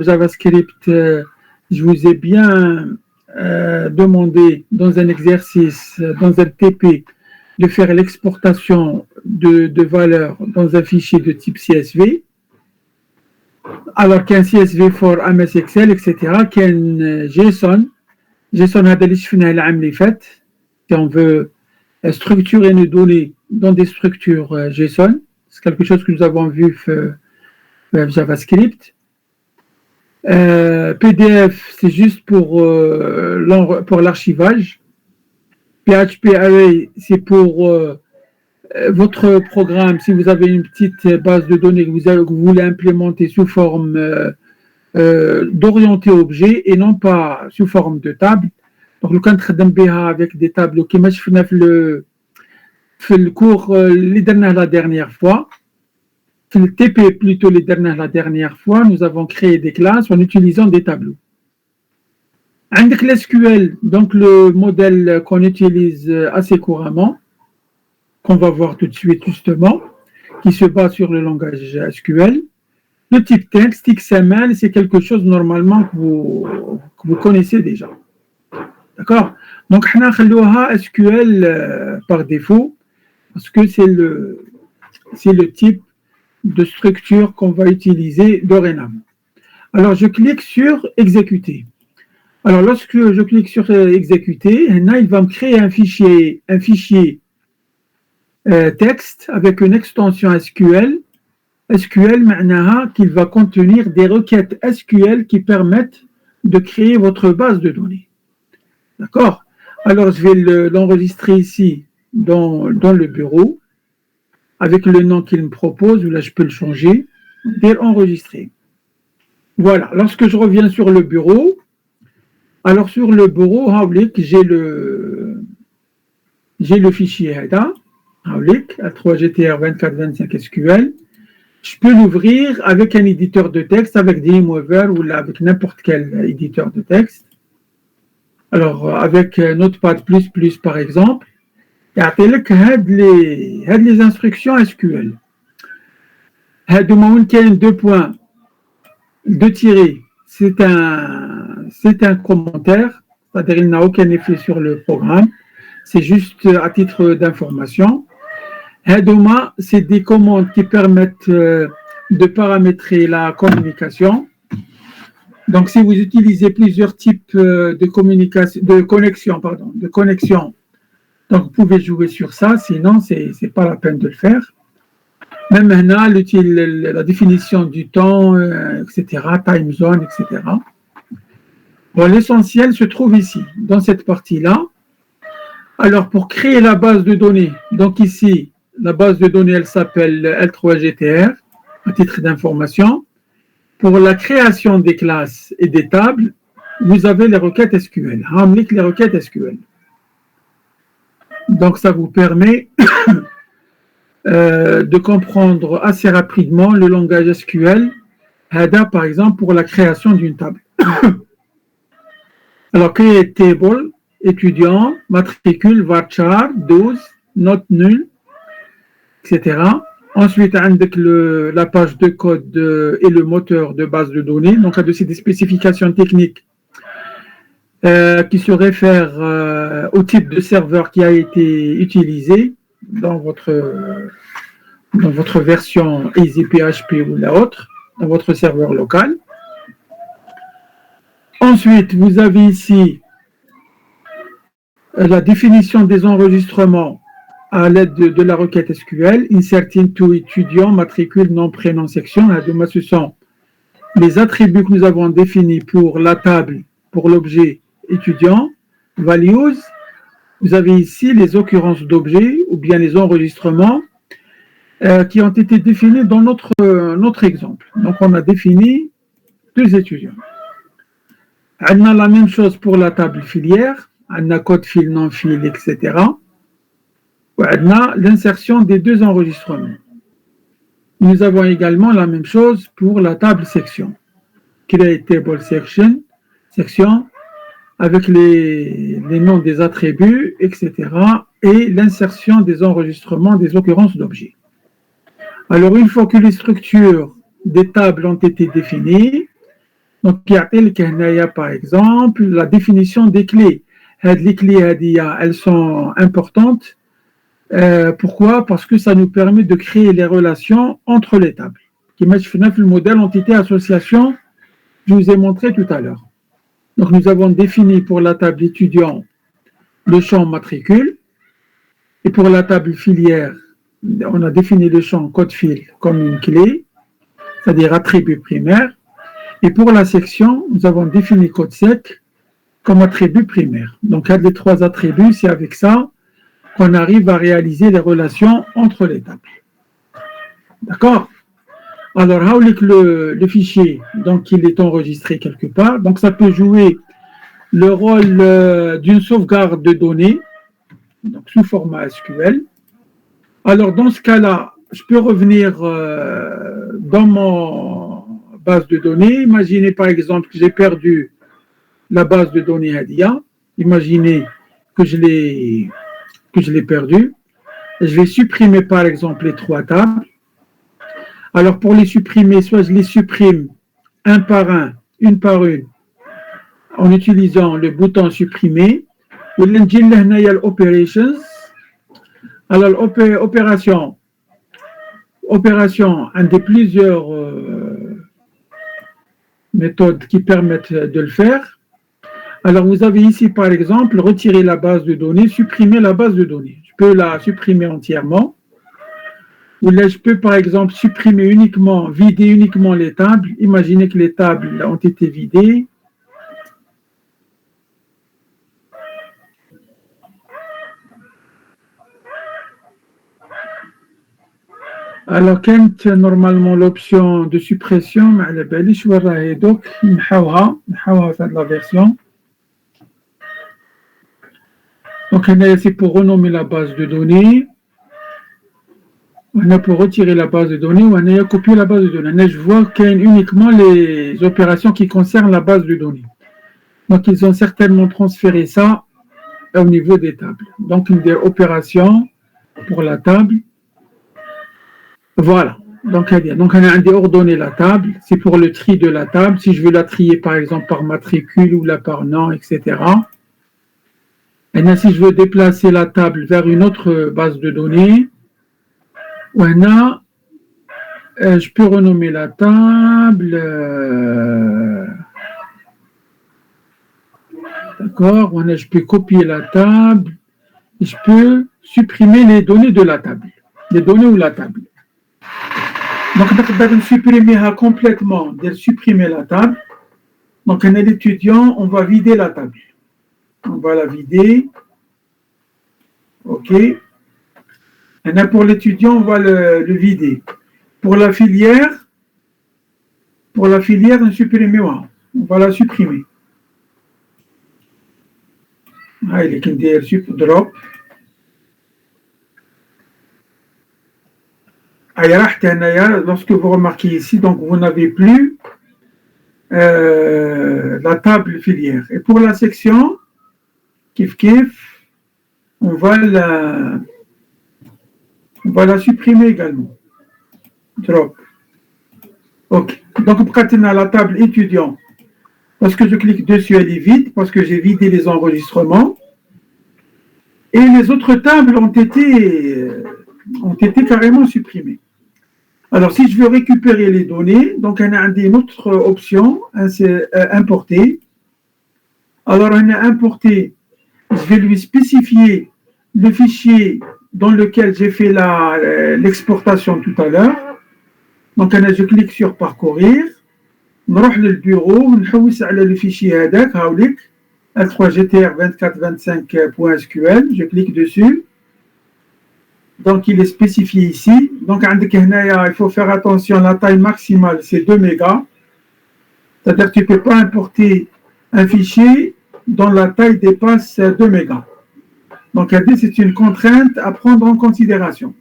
JavaScript, je vous ai bien demandé dans un exercice, dans un TP, de faire l'exportation de valeurs dans un fichier de type CSV. Alors qu'un CSV for MS Excel, etc., qu'un JSON, si on veut structurer nos données dans des structures JSON, c'est quelque chose que nous avons vu dans JavaScript. PDF, c'est juste pour l'archivage. PHP Array, c'est pour votre programme, si vous avez une petite base de données que vous voulez implémenter sous forme d'orienté objet et non pas sous forme de table. Donc, le cas avec des tableaux qui marchent le cours la dernière fois. Le TP plutôt la dernière fois, nous avons créé des classes en utilisant des tableaux. Avec l'SQL, donc le modèle qu'on utilise assez couramment, qu'on va voir tout de suite justement, qui se base sur le langage SQL. Le type texte, XML, c'est quelque chose normalement que vous connaissez déjà. D'accord? Donc, on a SQL par défaut, parce que c'est le type de structure qu'on va utiliser dorénavant. Alors, je clique sur exécuter. Alors, lorsque je clique sur exécuter, il va me créer un fichier texte avec une extension SQL. SQL, qu'il va contenir des requêtes SQL qui permettent de créer votre base de données. D'accord? Alors, je vais l'enregistrer ici dans le bureau avec le nom qu'il me propose, ou là, je peux le changer, et enregistrer. Voilà. Lorsque je reviens sur le bureau, alors sur le bureau, j'ai le fichier HEDA, A3GTR 2425 SQL. Je peux l'ouvrir avec un éditeur de texte, avec Dreamweaver ou avec n'importe quel éditeur de texte. Alors, avec Notepad++, par exemple, il y a les instructions SQL. Il y a deux points, deux tirés. C'est un commentaire, c'est-à-dire qu'il n'a aucun effet sur le programme. C'est juste à titre d'information. Hadoma, c'est des commandes qui permettent de paramétrer la communication. Donc, si vous utilisez plusieurs types de connexion, donc vous pouvez jouer sur ça, sinon, ce n'est pas la peine de le faire. Même maintenant, la définition du temps, etc., time zone, etc. Bon, l'essentiel se trouve ici, dans cette partie-là. Alors, pour créer la base de données, donc ici, la base de données, elle s'appelle L3GTR, à titre d'information. Pour la création des classes et des tables, vous avez les requêtes SQL. Ramlik les requêtes SQL. Donc, ça vous permet de comprendre assez rapidement le langage SQL, HADA par exemple, pour la création d'une table. Alors, create table, étudiant, matricule, varchar, 12, note nulle, etc. Ensuite, avec la page de code et le moteur de base de données. Donc, là-dessus, des spécifications techniques qui se réfèrent au type de serveur qui a été utilisé dans votre version EasyPHP ou la autre, dans votre serveur local. Ensuite, vous avez ici la définition des enregistrements à l'aide de la requête SQL, insert into étudiant, matricule, nom, prénom, section. Ce sont les attributs que nous avons définis pour la table, pour l'objet étudiant, values. Vous avez ici les occurrences d'objets ou bien les enregistrements qui ont été définis dans notre exemple. Donc, on a défini 2 étudiants. On a la même chose pour la table filière. On a code fil, non fil, etc. On a l'insertion des 2 enregistrements. Nous avons également la même chose pour la table section. Create table section, avec les noms des attributs, etc. et l'insertion des enregistrements des occurrences d'objets. Alors, une fois que les structures des tables ont été définies, donc, par exemple, la définition des clés. Les clés, elles sont importantes. Pourquoi? Parce que ça nous permet de créer les relations entre les tables. Qui match le modèle entité association, je vous ai montré tout à l'heure. Donc, nous avons défini pour la table étudiant le champ matricule. Et pour la table filière, on a défini le champ code fil comme une clé, c'est-à-dire attribut primaire. Et pour la section, nous avons défini code sec comme attribut primaire. Donc, les 3 attributs, c'est avec ça qu'on arrive à réaliser les relations entre les tables. D'accord? Alors, le fichier, donc il est enregistré quelque part. Donc, ça peut jouer le rôle d'une sauvegarde de données, donc sous format SQL. Alors, dans ce cas-là, je peux revenir dans mon base de données. Imaginez par exemple que j'ai perdu la base de données Hadia. Imaginez que je l'ai perdue. Je vais supprimer par exemple les 3 tables. Alors pour les supprimer, soit je les supprime un par un, une par une, en utilisant le bouton supprimer, ou l'operations. Alors l'opération, un des plusieurs méthodes qui permettent de le faire. Alors, vous avez ici, par exemple, retirer la base de données, supprimer la base de données. Je peux la supprimer entièrement. Ou là, je peux, par exemple, supprimer uniquement, vider uniquement les tables. Imaginez que les tables ont été vidées. Alors, quand normalement l'option de suppression, donc, faire la version. Donc, c'est pour renommer la base de données. On a pour retirer la base de données, on a copier la base de données. Je vois qu'il y a uniquement les opérations qui concernent la base de données. Donc, ils ont certainement transféré ça au niveau des tables. Donc, des opérations pour la table. Voilà. Donc, on a ordonné la table. C'est pour le tri de la table. Si je veux la trier, par exemple, par matricule ou là par nom, etc. Et là, si je veux déplacer la table vers une autre base de données, je peux renommer la table. D'accord. Je peux copier la table. Et je peux supprimer les données de la table. Les données ou la table. Donc, on va supprimer complètement, supprimer la table. Donc, on est l'étudiant, on va vider la table. On va la vider. OK. Et là, pour l'étudiant, on va le vider. Pour la filière, on supprime, on va la supprimer. Ah, il est qu'il drop. Lorsque vous remarquez ici, donc vous n'avez plus la table filière. Et pour la section, kif, on va la supprimer également. Drop. OK. Donc, pour à la table étudiant, lorsque je clique dessus, elle est vide parce que j'ai vidé les enregistrements. Et les autres tables ont été carrément supprimées. Alors, si je veux récupérer les données, donc on a une autre option, c'est importer. Alors, on a importé, je vais lui spécifier le fichier dans lequel j'ai fait l'exportation tout à l'heure. Donc, je clique sur parcourir, نروح للبيرو ونحوس على le fichier هذاك هاوليك L3GTR2425.SQL, je clique dessus. Donc, il est spécifié ici. Donc, il faut faire attention, la taille maximale, c'est 2 mégas. C'est-à-dire que tu ne peux pas importer un fichier dont la taille dépasse 2 mégas. Donc, c'est une contrainte à prendre en considération.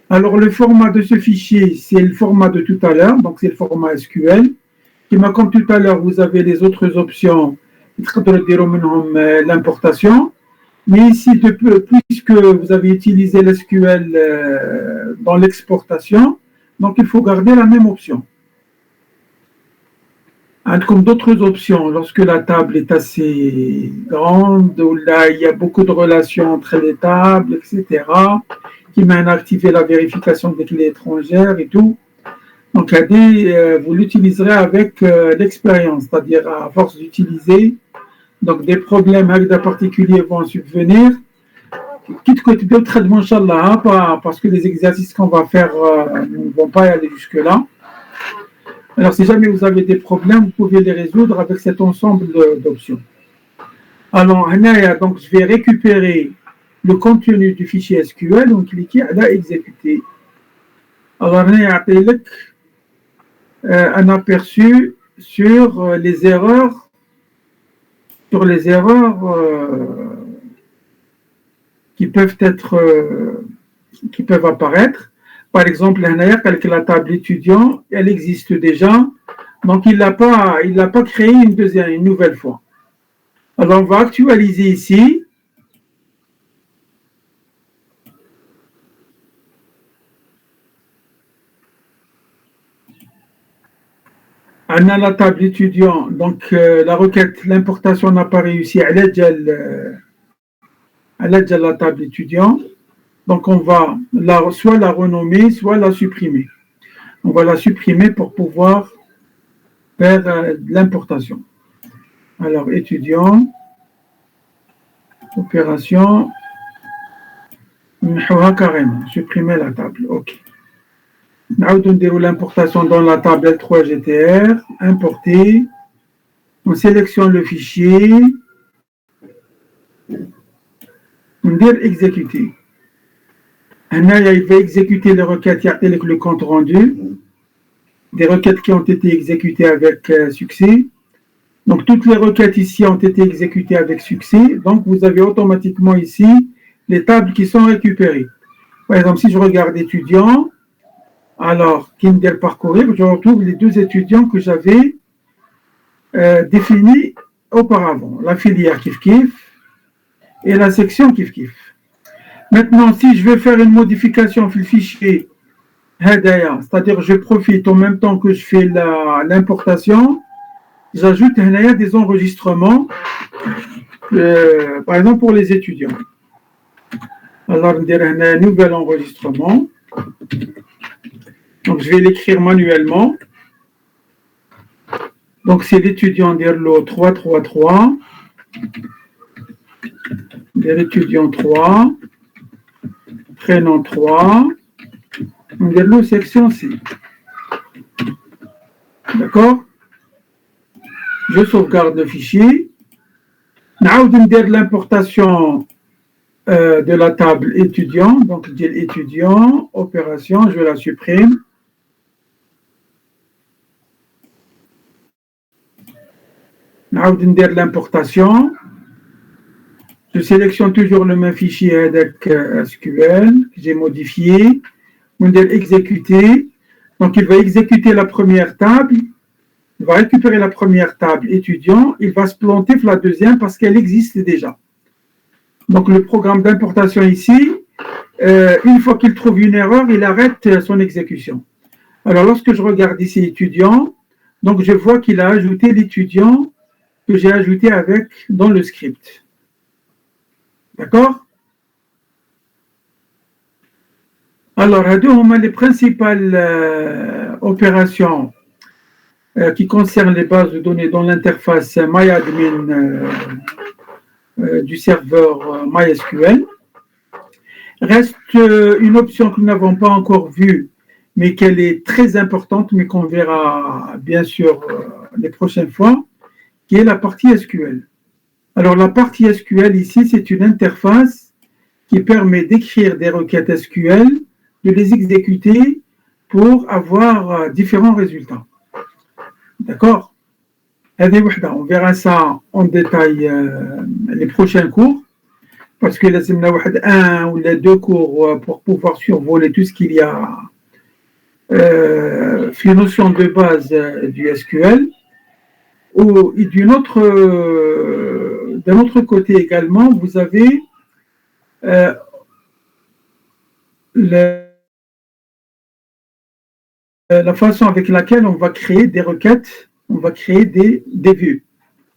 Alors, le format de ce fichier, c'est le format de tout à l'heure. Donc, c'est le format SQL. Comme tout à l'heure, vous avez les autres options. L'importation. Mais ici, puisque vous avez utilisé l'SQL dans l'exportation, donc il faut garder la même option. Comme d'autres options, lorsque la table est assez grande, où là il y a beaucoup de relations entre les tables, etc., qui mènent à activer la vérification des clés étrangères et tout. Donc, vous l'utiliserez avec l'expérience, c'est-à-dire à force d'utiliser. Donc, des problèmes avec des particuliers vont subvenir. Quitte que tu peux traitement, Inch'Allah, parce que les exercices qu'on va faire ne vont pas y aller jusque-là. Alors, si jamais vous avez des problèmes, vous pouvez les résoudre avec cet ensemble d'options. Alors, donc, je vais récupérer le contenu du fichier SQL, donc cliquez à exécuter. Alors, il y a un aperçu sur les erreurs qui peuvent apparaître. Par exemple, avec la table étudiant, elle existe déjà, donc il l'a pas créé une nouvelle fois. Alors on va actualiser ici. On a la table étudiant, donc la requête, l'importation n'a pas réussi à l'aide de la table étudiant. Donc on va soit la renommer, soit la supprimer. On va la supprimer pour pouvoir faire l'importation. Alors étudiant, opération, carrément, supprimer la table. OK. On déroule l'importation dans la table L3GTR, importer, on sélectionne le fichier, on dit exécuter. Il va exécuter les requêtes avec le compte rendu, des requêtes qui ont été exécutées avec succès. Donc toutes les requêtes ici ont été exécutées avec succès, donc vous avez automatiquement ici les tables qui sont récupérées. Par exemple, si je regarde étudiants, alors, Kinder parcourir, je retrouve les deux étudiants que j'avais définis auparavant, la filière Kif Kif et la section Kif Kif. Maintenant, si je veux faire une modification dans le fichier Hadaya, c'est-à-dire je profite en même temps que je fais l'importation, j'ajoute des enregistrements, par exemple pour les étudiants. Alors, on dirait un nouvel enregistrement. Donc, je vais l'écrire manuellement. Donc, c'est l'étudiant d'Erlo 333. L'étudiant 3. Prénom 3. D'Erlo section C. D'accord? Je sauvegarde le fichier. N'aoud l'importation de la table étudiant. Donc, j'ai l'étudiant, opération, je la supprime. L'importation. Je sélectionne toujours le même fichier avec SQL que j'ai modifié. On dit exécuter. Donc, il va exécuter la première table. Il va récupérer la première table étudiant. Il va se planter sur la deuxième parce qu'elle existe déjà. Donc, le programme d'importation ici, une fois qu'il trouve une erreur, il arrête son exécution. Alors, lorsque je regarde ici étudiant, donc je vois qu'il a ajouté l'étudiant que j'ai ajouté dans le script. D'accord? Alors, les principales opérations qui concernent les bases de données dans l'interface MyAdmin du serveur MySQL. Reste une option que nous n'avons pas encore vue, mais qu'elle est très importante, mais qu'on verra bien sûr les prochaines fois, qui est la partie SQL. Alors, la partie SQL ici, c'est une interface qui permet d'écrire des requêtes SQL, de les exécuter pour avoir différents résultats. D'accord? On verra ça en détail les prochains cours, parce que là, c'est un ou les deux cours pour pouvoir survoler tout ce qu'il y a sur les notions de base du SQL. Et d'un autre côté également, vous avez la façon avec laquelle on va créer des requêtes, on va créer des vues.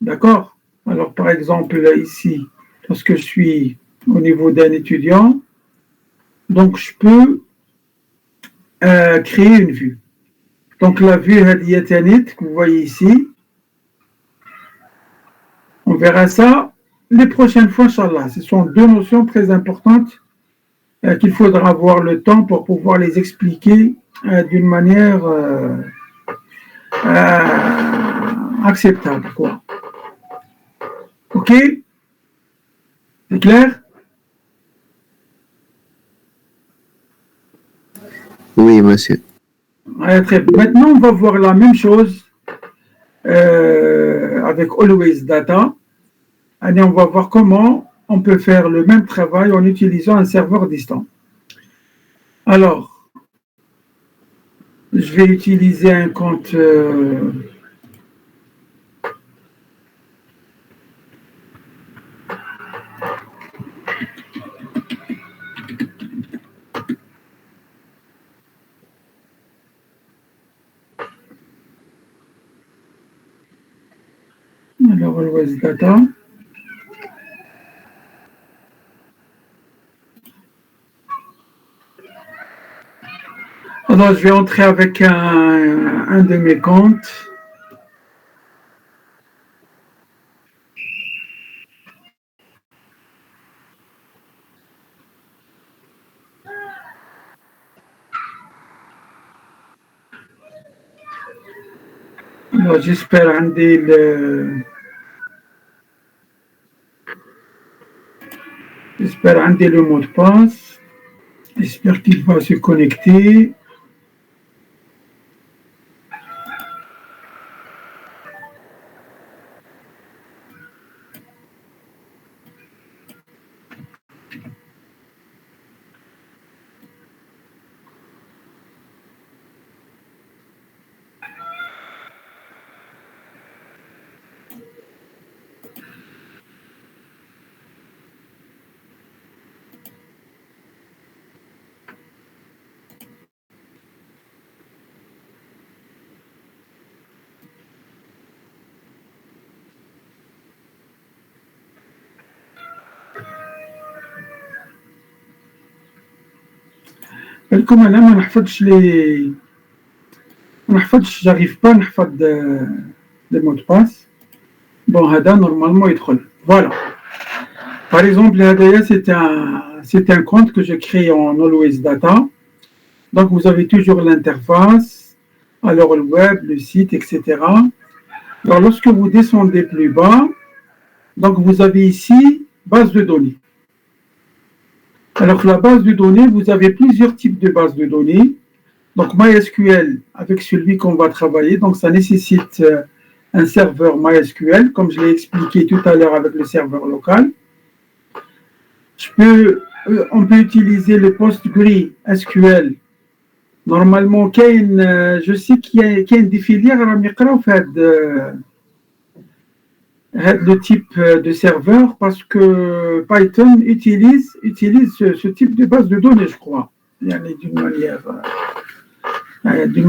D'accord? Alors, par exemple, ici, lorsque je suis au niveau d'un étudiant, donc je peux créer une vue. Donc, la vue Hadiyatanit que vous voyez ici, on verra ça les prochaines fois, Inch'Allah. Ce sont deux notions très importantes qu'il faudra avoir le temps pour pouvoir les expliquer d'une manière acceptable, quoi. Ok? C'est clair? Oui, monsieur. Très bien. Maintenant, on va voir la même chose avec Always Data. Allez, on va voir comment on peut faire le même travail en utilisant un serveur distant. Alors, je vais utiliser un compte alors Always Data. Alors, je vais entrer avec un de mes comptes. Alors, j'espère le mot de passe. J'espère qu'il va se connecter. بالكم انا ما نحفظش j'arrive pas à نحفظ les mots de passe. Bon, هذا normalement يدخل. Voilà. Par exemple, هذايا c'est un compte que j'ai créé en Always Data. Donc vous avez toujours l'interface, alors le web, le site, etc. Alors lorsque vous descendez plus bas, donc vous avez ici base de données. Alors, la base de données, vous avez plusieurs types de bases de données. Donc, MySQL, avec celui qu'on va travailler, donc ça nécessite un serveur MySQL, comme je l'ai expliqué tout à l'heure avec le serveur local. On peut utiliser le PostgreSQL. Normalement, je sais qu'il y a des filières qui fait le type de serveur parce que Python utilise ce type de base de données, je crois, d'une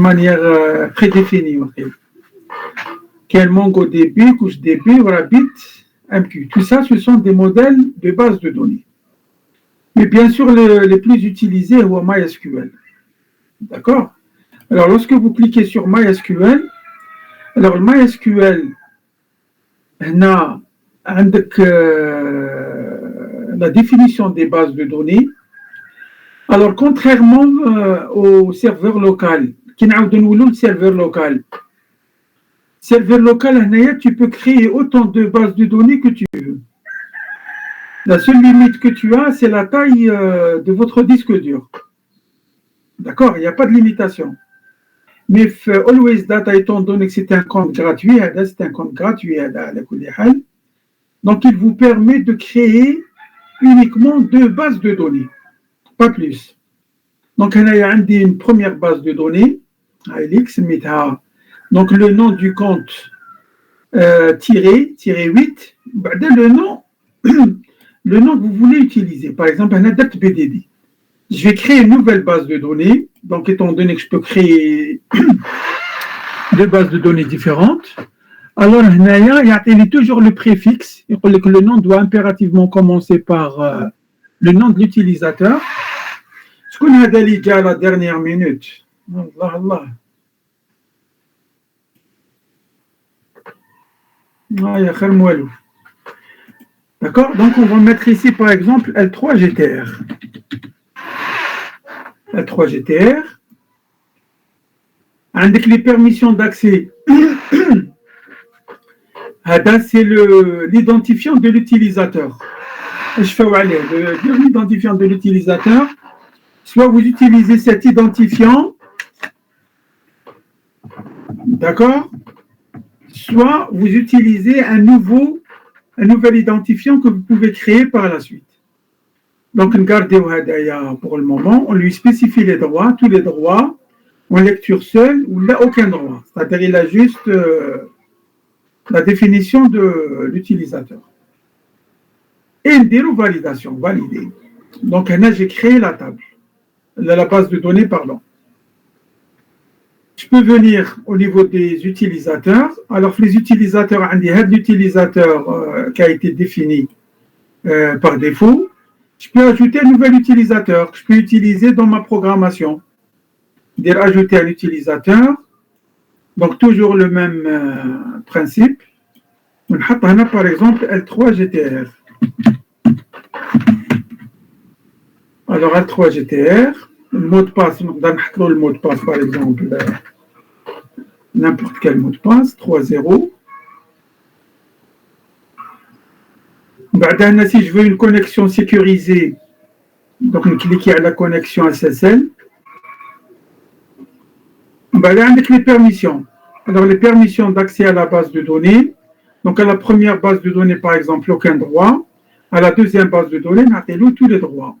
manière prédéfinie. Quel MongoDB, CouchDB, Rabbit, MQ. Tout ça, ce sont des modèles de base de données. Mais bien sûr, les plus utilisés, c'est MySQL. D'accord? Alors, lorsque vous cliquez sur MySQL, alors MySQL, on a la définition des bases de données. Alors, contrairement au serveur local, qui n'a le serveur local, tu peux créer autant de bases de données que tu veux. La seule limite que tu as, c'est la taille de votre disque dur. D'accord? Il n'y a pas de limitation. Mais Always Data, étant donné que c'est un compte gratuit, donc il vous permet de créer uniquement 2 bases de données, pas plus. Donc, il y a une première base de données, donc le nom du compte tiré 8, le nom que vous voulez utiliser. Par exemple, un adepte BDD. Je vais créer une nouvelle base de données. Donc, étant donné que je peux créer 2 bases de données différentes, alors il y a toujours le préfixe. Il dit que le nom doit impérativement commencer par le nom de l'utilisateur. Ce qu'on a dit à la dernière minute. Allah. D'accord? Donc, on va mettre ici, par exemple, L3GTR. L3GTR. Avec les permissions d'accès, c'est l'identifiant de l'utilisateur. L'identifiant de l'utilisateur. Soit vous utilisez cet identifiant, d'accord? Soit vous utilisez un nouvel identifiant que vous pouvez créer par la suite. Donc, regardez pour le moment, on lui spécifie les droits, tous les droits, en lecture seule, ou il n'a aucun droit. C'est-à-dire il a juste la définition de l'utilisateur. Et une validation, valider. Donc, là, j'ai créé la table, la base de données, pardon. Je peux venir au niveau des utilisateurs. Alors, les utilisateurs, il y a l'utilisateur qui a été défini par défaut. Je peux ajouter un nouvel utilisateur que je peux utiliser dans ma programmation. Dire ajouter un utilisateur. Donc, toujours le même principe. On a par exemple L3GTR. Alors, L3GTR, le mot de passe, on donne le mot de passe par exemple, n'importe quel mot de passe, 3.0. Si je veux une connexion sécurisée, donc on clique sur la connexion SSL. Avec les permissions. Alors, les permissions d'accès à la base de données. Donc, à la première base de données, par exemple, aucun droit. À la deuxième base de données, on a tous les droits.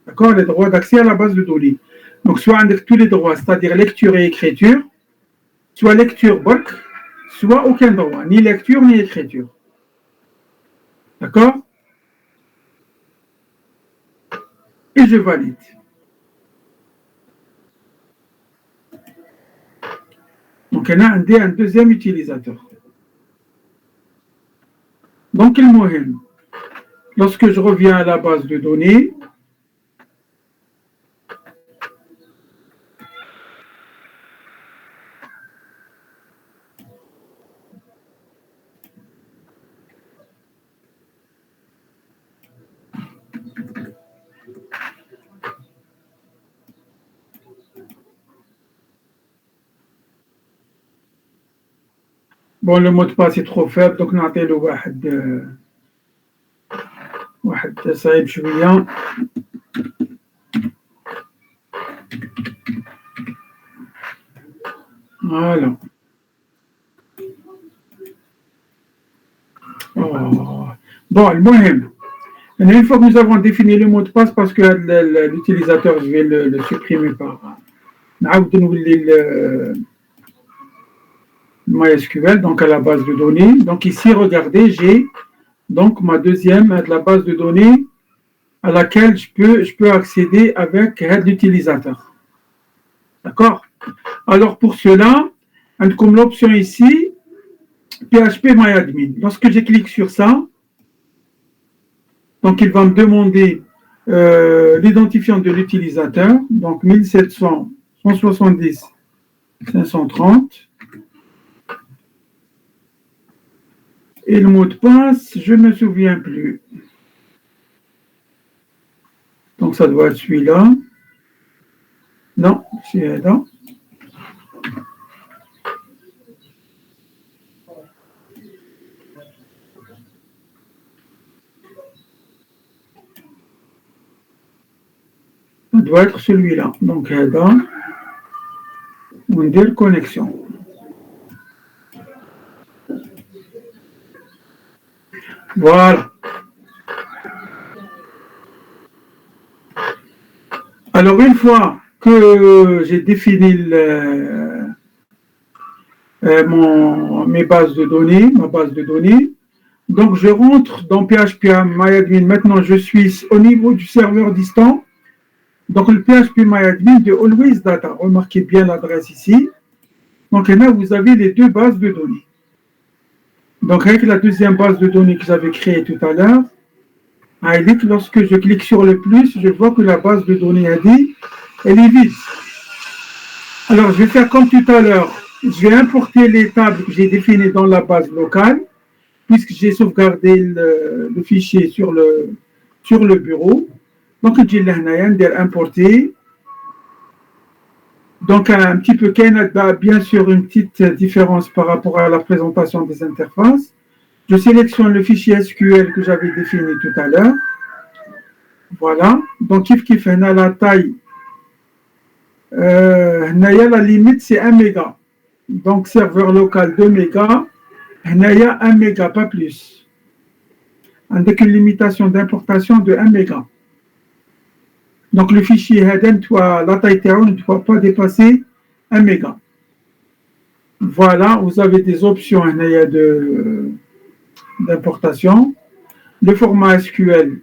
D'accord? Les droits d'accès à la base de données. Donc, soit avec tous les droits, c'est-à-dire lecture et écriture, soit lecture bulk, soit aucun droit, ni lecture ni écriture. D'accord? Et je valide. Donc, on a un deuxième utilisateur. Donc, lorsque je reviens à la base de données, bon, le mot de passe est trop faible, donc on a le واحد تصعيب شوية. Voilà. Oh. Bon, المهم, une fois que nous avons défini le mot de passe, parce que l'utilisateur, je vais le supprimer par MySQL, donc à la base de données. Donc ici, regardez, j'ai donc ma deuxième, la base de données à laquelle je peux accéder avec l'utilisateur. D'accord? Alors pour cela, comme l'option ici, PHP-MyAdmin. Lorsque je clique sur ça, donc il va me demander l'identifiant de l'utilisateur, donc 1700, 170, 530. Et le mot de passe, je ne me souviens plus. Donc ça doit être celui-là. Non, c'est là. Ça doit être celui-là. Donc là, on dit connexion. Voilà. Alors, une fois que j'ai défini mes bases de données, ma base de données, donc je rentre dans PHP-MyAdmin. Maintenant, je suis au niveau du serveur distant. Donc, le PHP-MyAdmin de Always Data. Remarquez bien l'adresse ici. Donc, là, vous avez les deux bases de données. Donc, avec la deuxième base de données que j'avais créée tout à l'heure, lorsque je clique sur le plus, je vois que la base de données ID, elle est vide. Alors, je vais faire comme tout à l'heure. Je vais importer les tables que j'ai définies dans la base locale, puisque j'ai sauvegardé le fichier sur le bureau. Donc, je vais importer. Donc, un petit peu, bien sûr, une petite différence par rapport à la présentation des interfaces. Je sélectionne le fichier SQL que j'avais défini tout à l'heure. Voilà. Donc, kiff, la taille, la limite, c'est 1 méga. Donc, serveur local 2 mégas. Il y a 1 méga, pas plus. Avec une limitation d'importation de 1 méga. Donc, le fichier la taille ne doit pas dépasser 1 méga. Voilà, vous avez des options d'importation. Le format SQL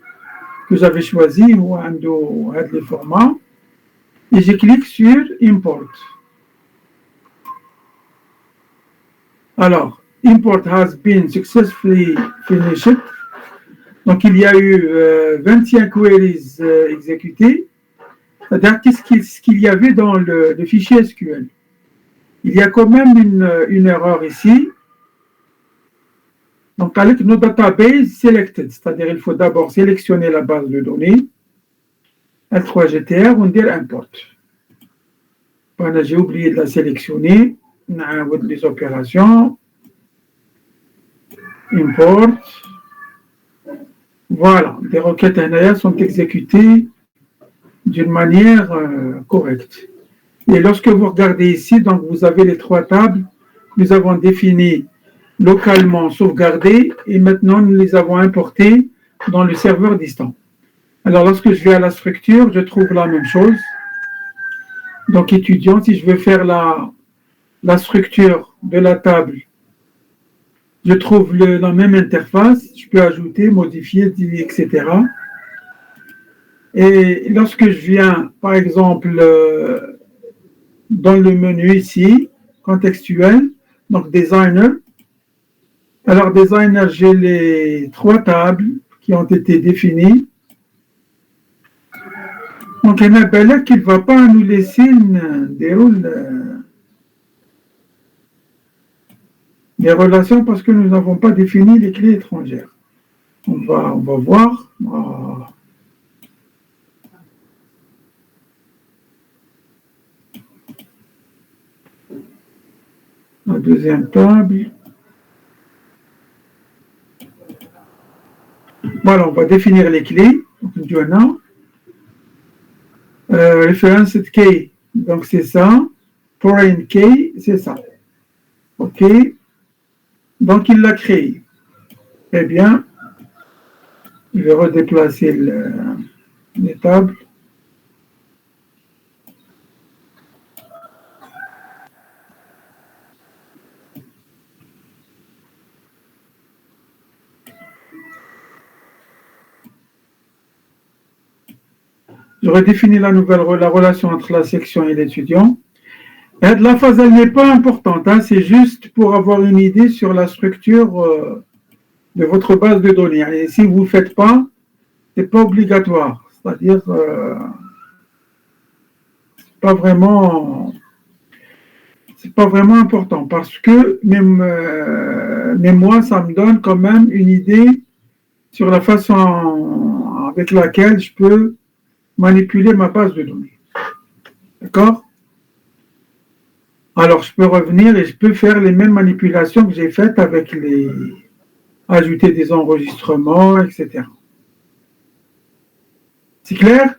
que j'avais choisi, ou un des formats. Et je clique sur Import. Alors, Import has been successfully finished. Donc, il y a eu 25 queries exécutées. C'est-à-dire, qu'est-ce qu'il y avait dans le fichier SQL? Il y a quand même une erreur ici. Donc, avec nos database selected, c'est-à-dire il faut d'abord sélectionner la base de données. L3GTR, on dit import. Voilà, j'ai oublié de la sélectionner. On a les opérations. Import. Voilà, les requêtes NAS sont exécutées d'une manière correcte. Et lorsque vous regardez ici, donc vous avez les trois tables. Nous avons défini localement sauvegardées et maintenant nous les avons importées dans le serveur distant. Alors lorsque je vais à la structure, je trouve la même chose. Donc étudiant, si je veux faire la structure de la table, je trouve la même interface, je peux ajouter, modifier, etc. Et lorsque je viens, par exemple, dans le menu ici, contextuel, donc designer, alors designer, j'ai les trois tables qui ont été définies. Donc, il y a un qui ne va pas nous laisser des relations parce que nous n'avons pas défini les clés étrangères. On va voir. Ah. La deuxième table. Voilà, on va définir les clés. Donc, du now. Referenced key, donc c'est ça. Foreign key, c'est ça. OK. Donc, il l'a créé. Très bien. Je vais redéplacer les tables. J'aurais défini la relation entre la section et l'étudiant. La phase, elle n'est pas importante, hein, c'est juste pour avoir une idée sur la structure de votre base de données. Et si vous ne le faites pas, ce n'est pas obligatoire. C'est-à-dire, c'est pas vraiment important parce que même moi, ça me donne quand même une idée sur la façon avec laquelle je peux manipuler ma base de données. D'accord? Alors, je peux revenir et je peux faire les mêmes manipulations que j'ai faites avec ajouter des enregistrements, etc. C'est clair?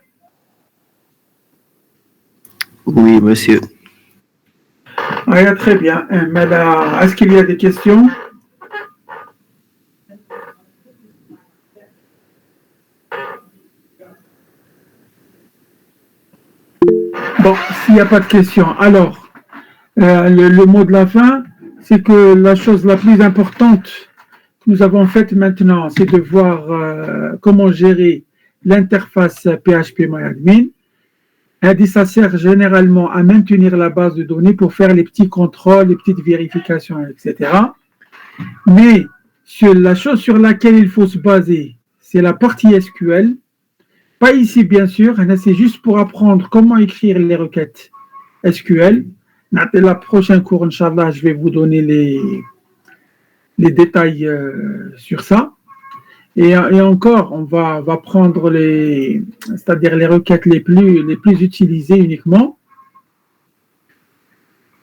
Oui, monsieur. Ah, très bien. Mais là, est-ce qu'il y a des questions? Bon, s'il n'y a pas de questions, alors, le mot de la fin, c'est que la chose la plus importante que nous avons faite maintenant, c'est de voir comment gérer l'interface PHP-MyAdmin. Ça sert généralement à maintenir la base de données pour faire les petits contrôles, les petites vérifications, etc. Mais la chose sur laquelle il faut se baser, c'est la partie SQL. Pas ici, bien sûr, c'est juste pour apprendre comment écrire les requêtes SQL. La prochaine cours, Inch'Allah, je vais vous donner les détails sur ça. Et encore, on va prendre c'est-à-dire les requêtes les plus utilisées uniquement.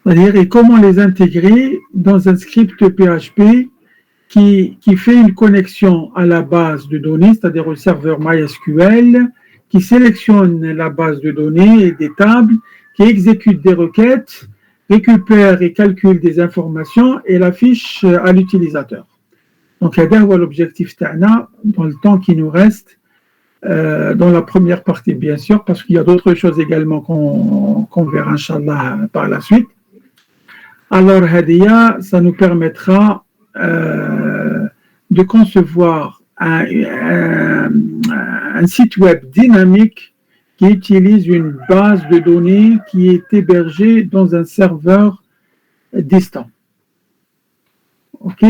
C'est-à-dire et comment les intégrer dans un script PHP qui fait une connexion à la base de données, c'est-à-dire au serveur MySQL, qui sélectionne la base de données et des tables, qui exécute des requêtes, récupère et calcule des informations et l'affiche à l'utilisateur. Donc, c'est l'objectif TANA dans le temps qui nous reste, dans la première partie, bien sûr, parce qu'il y a d'autres choses également qu'on verra, Inch'Allah, par la suite. Alors, Hadia, ça nous permettra de concevoir un site web dynamique qui utilise une base de données qui est hébergée dans un serveur distant. OK?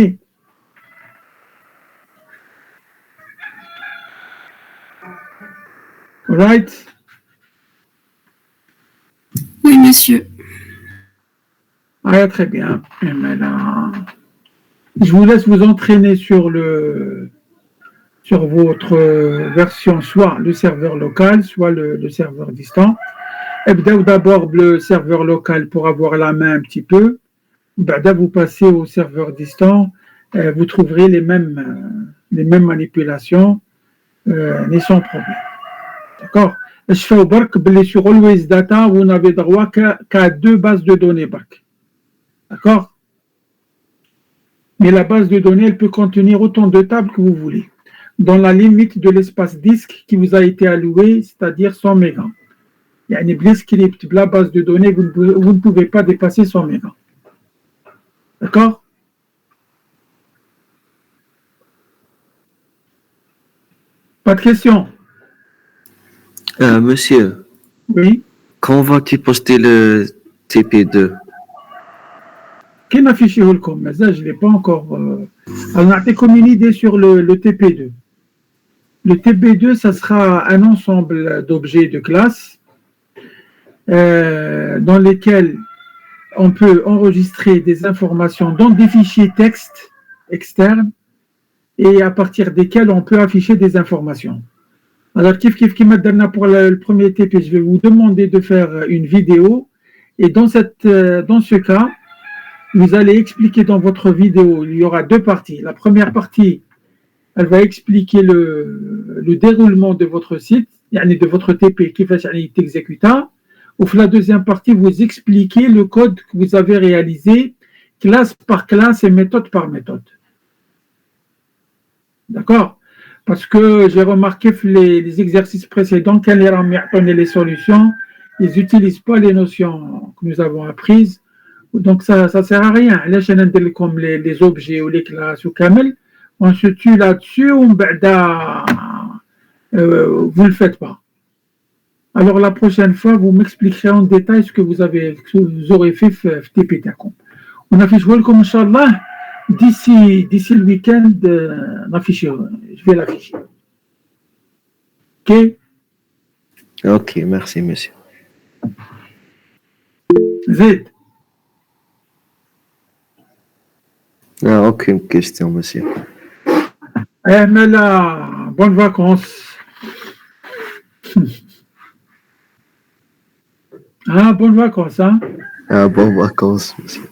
Right? Oui, monsieur. Ah, très bien. Je vous laisse vous entraîner sur votre version, soit le serveur local, soit le serveur distant. D'abord le serveur local pour avoir la main un petit peu. Vous passez au serveur distant, vous trouverez les mêmes manipulations, mais sans problème. D'accord? Je fais au barque, sur Always Data, vous n'avez droit qu'à 2 bases de données bac. D'accord? Mais la base de données, elle peut contenir autant de tables que vous voulez, dans la limite de l'espace disque qui vous a été alloué, c'est-à-dire 100 mégas. Il y a une la base de données, vous ne pouvez pas dépasser 100 mégas. D'accord? Pas de questions? Monsieur, Oui? quand vas-tu poster le TP2? Quel affiché Holcom? Mais ça, je ne l'ai pas encore. On a comme une idée sur le TP2. Le TP2, ça sera un ensemble d'objets de classe dans lesquels on peut enregistrer des informations dans des fichiers texte externes et à partir desquels on peut afficher des informations. Alors, maintenant pour le premier TP, je vais vous demander de faire une vidéo et dans ce cas, vous allez expliquer dans votre vidéo, il y aura 2 parties. La première partie, elle va expliquer le déroulement de votre site, de votre TP, qui va être exécuté. Ou la deuxième partie, vous expliquez le code que vous avez réalisé, classe par classe et méthode par méthode. D'accord? Parce que j'ai remarqué que les exercices précédents, quand les ramènent les solutions, ils n'utilisent pas les notions que nous avons apprises. Donc, ça ne sert à rien. Là, je comme les objets ou les classes ou camel, on se tue là-dessus, vous ne le faites pas. Alors, la prochaine fois, vous m'expliquerez en détail ce que vous aurez fait TPTACOM. On affiche welcome, Inch'Allah. D'ici le week-end, je vais l'afficher. OK? Ok, merci, monsieur. Zed. Aucune question, monsieur. Mais là, bonnes vacances. Bonnes vacances, hein? Bonnes vacances, monsieur.